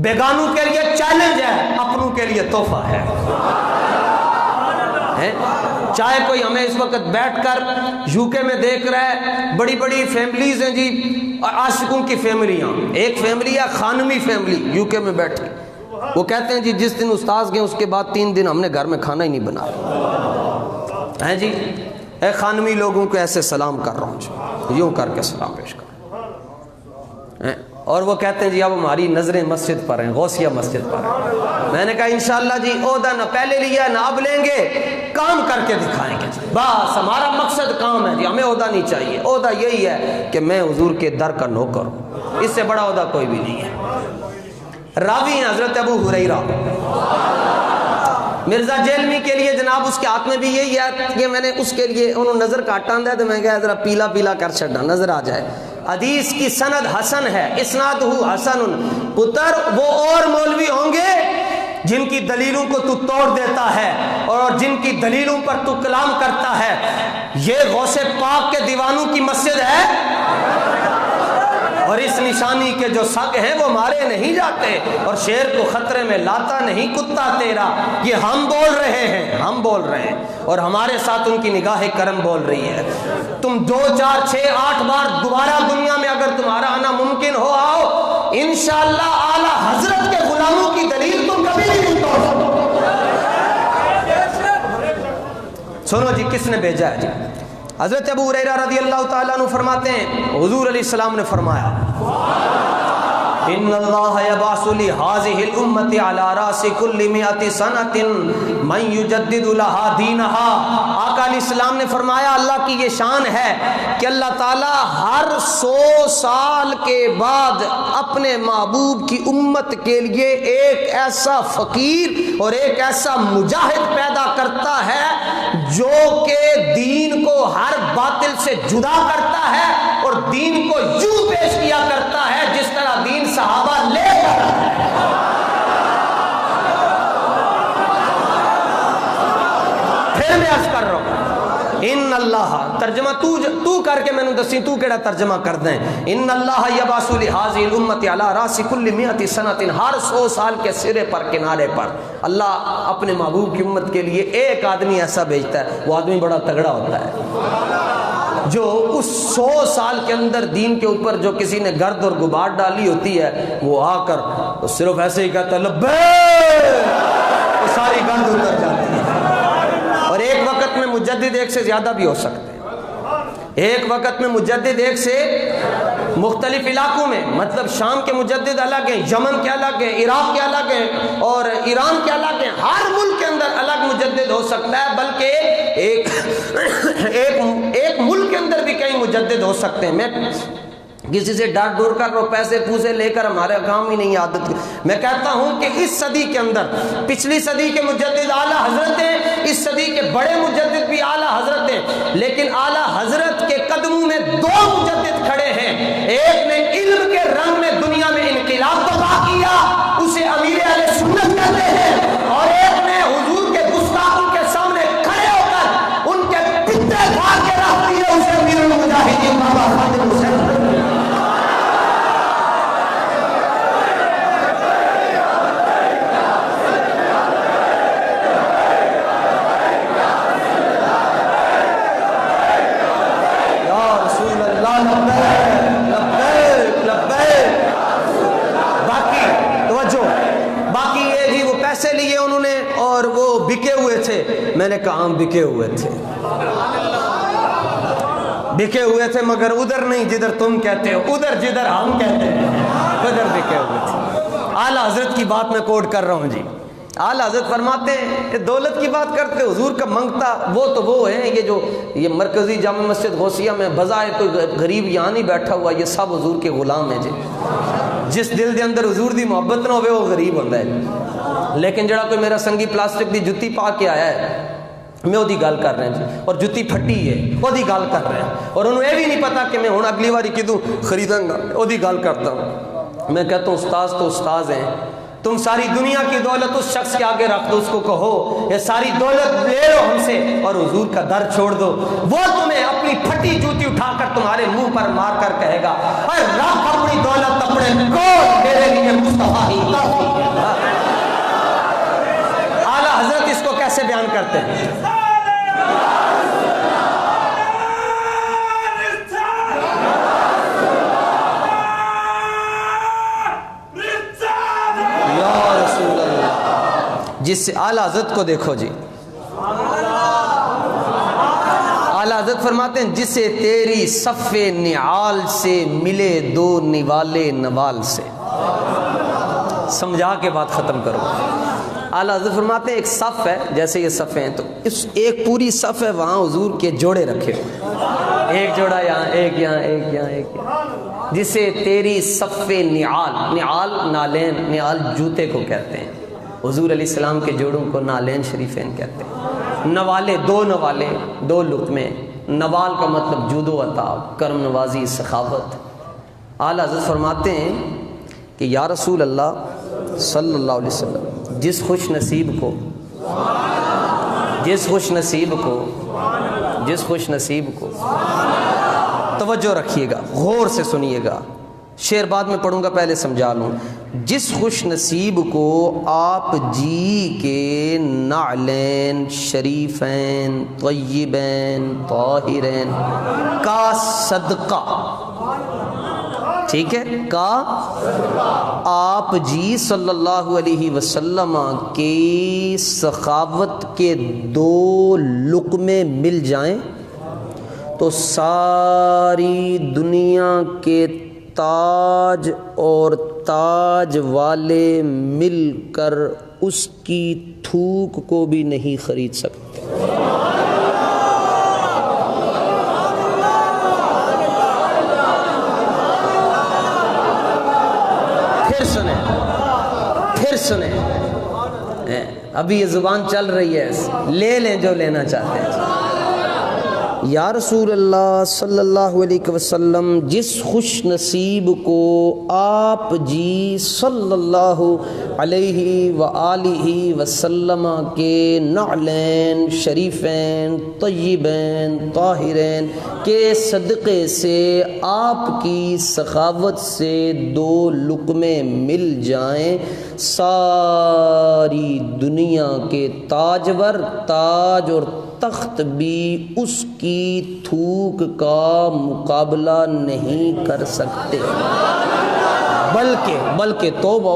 بیگانوں کے لیے چیلنج ہے, اپنوں کے لیے تحفہ ہے. چاہے کوئی ہمیں اس وقت بیٹھ کر یو کے میں دیکھ رہا ہے, بڑی بڑی فیملیز ہیں جی, عاشقوں کی فیملیاں. ایک فیملی ہے خانمی فیملی یو کے میں بیٹھی, وہ کہتے ہیں جی جس دن استاذ گئے اس کے بعد 3 دن ہم نے گھر میں کھانا ہی نہیں بنایا ہے جی. اے خانمی لوگوں کو ایسے سلام کر رہا ہوں, یوں کر کے سلام پیش کر رہا ہوں. اور وہ کہتے ہیں جی اب ہماری نظریں مسجد پر ہیں, غوثیہ مسجد پر ہیں. میں نے کہا انشاءاللہ جی عہدہ نہ پہلے لیا نہ اب لیں گے, کام کر کے دکھائیں گے. بس ہمارا مقصد کام ہے جی, ہمیں عہدہ نہیں چاہیے. عہدہ یہی ہے کہ میں حضور کے در کا نوکر ہوں, اس سے بڑا عہدہ کوئی بھی نہیں ہے. راوی ہیں حضرت ابو ہریرہ. مرزا جیلمی کے لیے جناب اس کے ہاتھ میں بھی یہی ہے کہ میں نے اس کے لیے انہوں نظر کاٹا ہے تو میں کہا ذرا پیلا پیلا کر چھڑنا نظر آ جائے. حدیث کی سند حسن ہے, اسنادہ حسن. پتر وہ اور مولوی ہوں گے جن کی دلیلوں کو تو توڑ دیتا ہے اور جن کی دلیلوں پر تو کلام کرتا ہے. یہ غوث پاک کے دیوانوں کی مسجد ہے, اور اس نشانی کے جو سگ ہیں وہ مارے نہیں جاتے, اور شیر کو خطرے میں لاتا نہیں کتا تیرا. یہ ہم بول رہے ہیں, ہم بول رہے ہیں, اور ہمارے ساتھ ان کی نگاہ کرم بول رہی ہے. تم 2 4 6 8 بار دوبارہ دنیا میں اگر تمہارا آنا ممکن ہو آؤ, انشاءاللہ اعلی حضرت کے غلاموں کی دلیل تم کبھی نہیں توڑ سکو. سنو جی کس نے بھیجا ہے جی. حضرت ابو ہریرہ رضی اللہ تعالیٰ عنہ فرماتے ہیں حضور علیہ السلام نے فرمایا ان اللہ یبعث لہذه الامت علی راس کل 100 سنۃ من یجدد لها دینها. آقا علیہ السلام نے فرمایا اللہ کی یہ شان ہے کہ اللہ تعالی ہر 100 سال کے بعد اپنے محبوب کی امت کے لیے ایک ایسا فقیر اور ایک ایسا مجاہد پیدا کرتا ہے جو کہ دین کو ہر باطل سے جدا کرتا ہے اور دین کو یوں پیش کیا کرتا ہے جس طرح دین صحابہ لے کر. پھر میں عرض کر رہا ہوں ان اللہ, ترجمہ تو کر کے میں نے دسی, تو کیڑا ترجمہ کر دیں. ان اللہ یبعث لهذه الامه علی راس کل 100 سنۃ, ہر 100 سال کے سرے پر کنارے پر اللہ اپنے محبوب کی امت کے لیے ایک آدمی ایسا بھیجتا ہے. وہ آدمی بڑا تگڑا ہوتا ہے جو اس 100 سال کے اندر دین کے اوپر جو کسی نے گرد اور غبار ڈالی ہوتی ہے وہ آ کر صرف ایسے ہی کہتا ہے لبیک, وہ ساری گرد اتر جاتی ہے. اور ایک وقت میں مجدد ایک سے زیادہ بھی ہو سکتے ہیں, ایک وقت میں مجدد ایک سے مختلف علاقوں میں, مطلب شام کے مجدد الگ ہیں, یمن کے الگ ہیں, عراق کے الگ ہیں, اور ایران کے الگ ہیں. ہر ملک کے اندر الگ مجدد ہو سکتا ہے, بلکہ ایک ملک کے اندر بھی کئی مجدد ہو سکتے ہیں. میں کسی سے ڈر ڈور کر پیسے پوسے لے کر ہمارے کام ہی نہیں عادت. میں کہتا ہوں کہ اس صدی کے اندر پچھلی صدی کے مجدد اعلیٰ حضرت ہیں, اس صدی کے بڑے مجدد بھی اعلیٰ حضرت ہیں, لیکن اعلیٰ حضرت کے قدموں میں 2 مجدد کھڑے ہیں. ایک نے علم کے رنگ میں دنیا میں انقلاب برپا کیا, اسے امیر اہل سنت کہتے ہیں, اور ایک نے حضور کے گستاخوں کے سامنے کھڑے ہو کر ان کے پتے پھاڑ کے رکھ دیا, اسے امیر المجاہدین بابا خادم حسین. اللہ بکے ہوئے تھے؟ میں نے کہا ہم بکے ہوئے تھے، بکے ہوئے تھے مگر ادھر نہیں جدھر تم کہتے ہو، ادھر جدھر ہم کہتے ہیں ادھر بکے ہوئے تھے۔ اعلیٰ حضرت کی بات میں کوٹ کر رہا ہوں جی۔ اعلیٰ حضرت فرماتے ہیں کہ دولت کی بات کرتے حضور کا منگتا وہ تو وہ ہیں، یہ مرکزی جامع مسجد غوثیہ میں بظاہر کوئی غریب یہاں نہیں بیٹھا ہوا، یہ سب حضور کے غلام ہیں جی۔ جس دل دے اندر حضور دی محبت نہ ہوئے وہ غریب ہوتا ہے، لیکن جڑا کوئی میرا سنگی پلاسٹک دی جتی پا کے آیا ہے میں وہ دی گل کر رہا ہوں جی، اور جتی پھٹی ہے وہ دی گل کر رہا ہے، اور انہوں یہ بھی نہیں پتا کہ میں ہوں اگلی باری کدوں خریداں گا، وہ دی گل کرتا ہوں۔ میں کہتا ہوں استاذ تو استاذ ہیں، تم ساری دنیا کی دولت اس شخص کے آگے رکھ دو، اس کو کہو یہ ساری دولت لے لو ہم سے اور حضور کا در چھوڑ دو، وہ تمہیں اپنی پھٹی جوتی اٹھا کر تمہارے منہ پر مار کر کہے گا اے رکھ اپنی دولت اپنے کو، میرے لیے مصطفیٰ ہی کافی ہے۔ اعلیٰ حضرت اس کو کیسے بیان کرتے ہیں؟ جس سے اعلیٰ حضرت کو دیکھو جی، اعلیٰ حضرت فرماتے ہیں جسے تیری صف نعال سے ملے دو نوالے نوال سے۔ سمجھا کے بات ختم کرو۔ اعلیٰ حضرت فرماتے ہیں ایک صف ہے، جیسے یہ صف ہیں تو اس ایک پوری صف ہے، وہاں حضور کے جوڑے رکھے ہوئے، ایک جوڑا یہاں، ایک یہاں، ایک یہاں، ایک یہاں۔ جسے تیری صف نعال، نعال نالین، نعال جوتے کو کہتے ہیں، حضور علیہ السلام کے جوڑوں کو نالین شریفین کہتے ہیں۔ نوالے، دو نوالے، دو لقمے، نوال کا مطلب جود و عطا، کرم نوازی، سخاوت۔ اعلیٰ حضرت فرماتے ہیں کہ یا رسول اللہ صلی اللہ علیہ وسلم، جس خوش نصیب کو توجہ رکھیے گا، غور سے سنیے گا، شعر بعد میں پڑھوں گا، پہلے سمجھا لوں۔ جس خوش نصیب کو آپ جی کے نعلین شریفین طیبین طاہرین کا صدقہ، ٹھیک ہے، کا آپ جی صلی اللہ علیہ وسلم کی سخاوت کے دو لقمے مل جائیں تو ساری دنیا کے تاج اور تاج والے مل کر اس کی تھوک کو بھی نہیں خرید سکتے۔ پھر سنیں، ابھی یہ زبان چل رہی ہے، لے لیں جو لینا چاہتے ہیں۔ یا رسول اللہ صلی اللہ علیہ وسلم، جس خوش نصیب کو آپ جی صلی اللہ علیہ وآلہ وسلم کے نعلین شریفین طیبین طاہرین کے صدقے سے آپ کی سخاوت سے دو لقمے مل جائیں، ساری دنیا کے تاجور، تاج اور تخت بھی اس کی تھوک کا مقابلہ نہیں کر سکتے۔ بلکہ توبہ،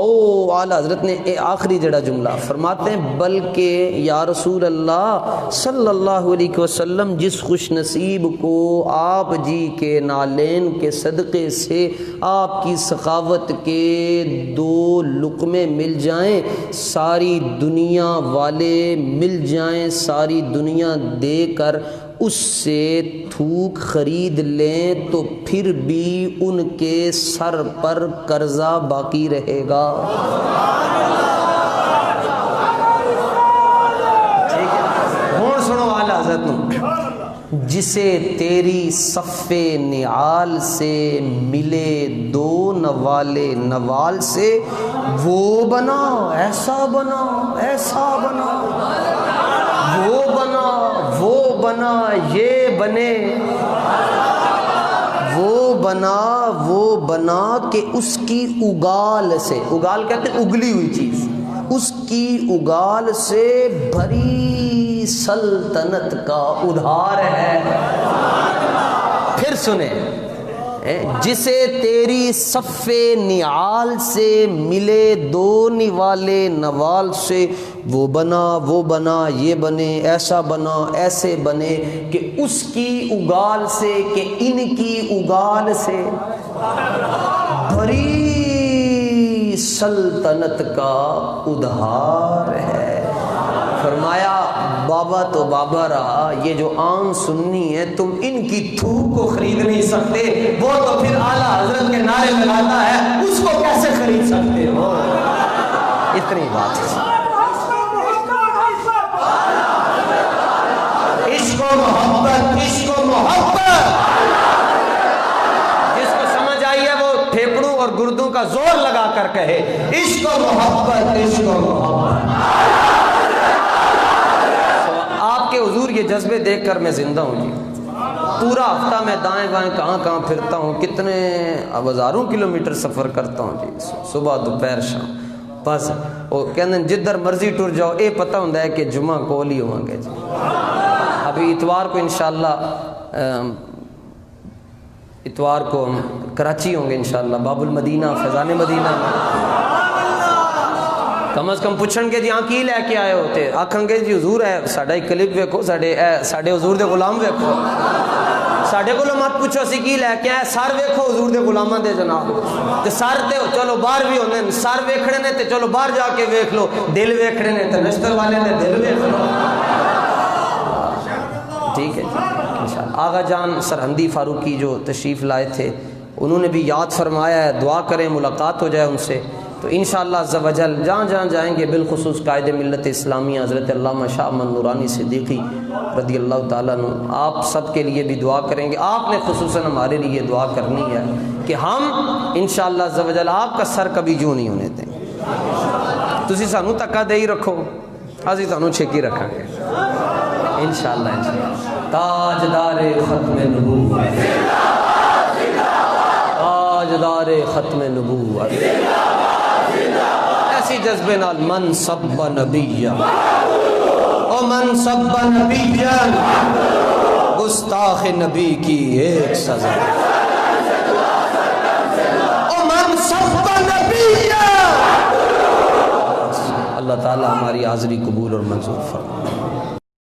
اعلیٰ حضرت نے آخری جڑا جملہ فرماتے ہیں، بلکہ یا رسول اللہ صلی اللہ علیہ وسلم، جس خوش نصیب کو آپ جی کے نالین کے صدقے سے آپ کی سخاوت کے دو لقمے مل جائیں، ساری دنیا والے مل جائیں، ساری دنیا دے کر اس سے تھوک خرید لیں تو پھر بھی ان کے سر پر قرضہ باقی رہے گا۔ ٹھیک ہے، ہوں سنو اعلیٰ حضرت نو، جسے تیری صف نعال سے ملے دو نوالے نوال سے، وہ بنا، ایسا بنا، ایسا بنا، وہ بنا، یہ بنے، وہ بنا کہ اس کی اگال سے، اگال کہتے ہیں اگلی ہوئی چیز، اس کی اگال سے بھری سلطنت کا ادھار ہے۔ پھر سنیں، جسے تیری صف نعال سے ملے دو نوالے نوال سے، وہ بنا یہ بنے، ایسا بنا ایسے بنے، کہ اس کی اگال سے کہ ان کی اگال سے بڑی سلطنت کا ادھار ہے۔ فرمایا بابا تو بابا رہا، یہ جو عام سنی ہے تم ان کی تھوک کو خرید نہیں سکتے، وہ تو پھر اعلیٰ حضرت کے نعرے لگاتا ہے، اس کو کیسے خرید سکتے ہو؟ اتنی بات ہے۔ عشق و محبت، عشق و محبت، جس کو سمجھ آئی ہے وہ پھیپڑوں اور گردوں کا زور لگا کر کہے عشق و محبت، عشق و محبت۔ آپ کے حضور یہ جذبے دیکھ کر میں زندہ ہوں جی۔ پورا ہفتہ میں دائیں بائیں کہاں پھرتا ہوں، کتنے ہزاروں کلومیٹر سفر کرتا ہوں جی، صبح دوپہر شام، بس وہ کہنے جدھر مرضی ٹر جاؤ، اے پتہ ہوتا ہے کہ جمعہ کول ہی ہوں گے جی۔ ابھی اتوار کو انشاءاللہ اتوار کو ہم کراچی ہوں گے انشاءاللہ، باب المدینہ فیضان مدینہ میں۔ کم از کم پوچھن گے جی ہاں کی لے کے آئے ہوتے، آکھیں گے جی حضور ہے ساڈا ایک کلپ ویکھو، ساڈے حضور دے غلام ویکھو، ساڈے کولوں مت پوچھو اسی کی لے کے آئے، سر ویکھو حضور دے غلاماں دے جناب، تے سر تے چلو باہر بھی ہوندے نے، سر ویکھنے نے تے چلو باہر جا کے ویکھ لو، دل ویکھنے نے تے نشتر والے نے دل ویکھ لو۔ ٹھیک ہے جی انشاءاللہ۔ آغا جان سرہندی فاروقی جو تشریف لائے تھے، انہوں نے بھی یاد فرمایا ہے، دعا کریں ملاقات ہو جائے ان سے، تو انشاءاللہ عز و جل جہاں جائیں گے، بالخصوص قائد ملت اسلامیہ حضرت علامہ شاہ احمد نورانی صدیقی رضی اللہ تعالیٰ عنہ، آپ سب کے لیے بھی دعا کریں گے۔ آپ نے خصوصاً ہمارے لیے دعا کرنی ہے کہ ہم انشاءاللہ عز و جل آپ کا سر کبھی جو نہیں ہونے دیں گے۔ تسی سانو تکا دے ہی رکھو، اسی سانو چھکی رکھیں گے انشاءاللہ۔ تاجدار ختم نبوت، تاجدار ختم نبوت، ایسی جذبے نال من سب نبیا او من سب نبیا، گستاخ نبی کی ایک سزا، او من سب نبیا۔ اللہ تعالی ہماری حاضری قبول اور منظور فرمائے۔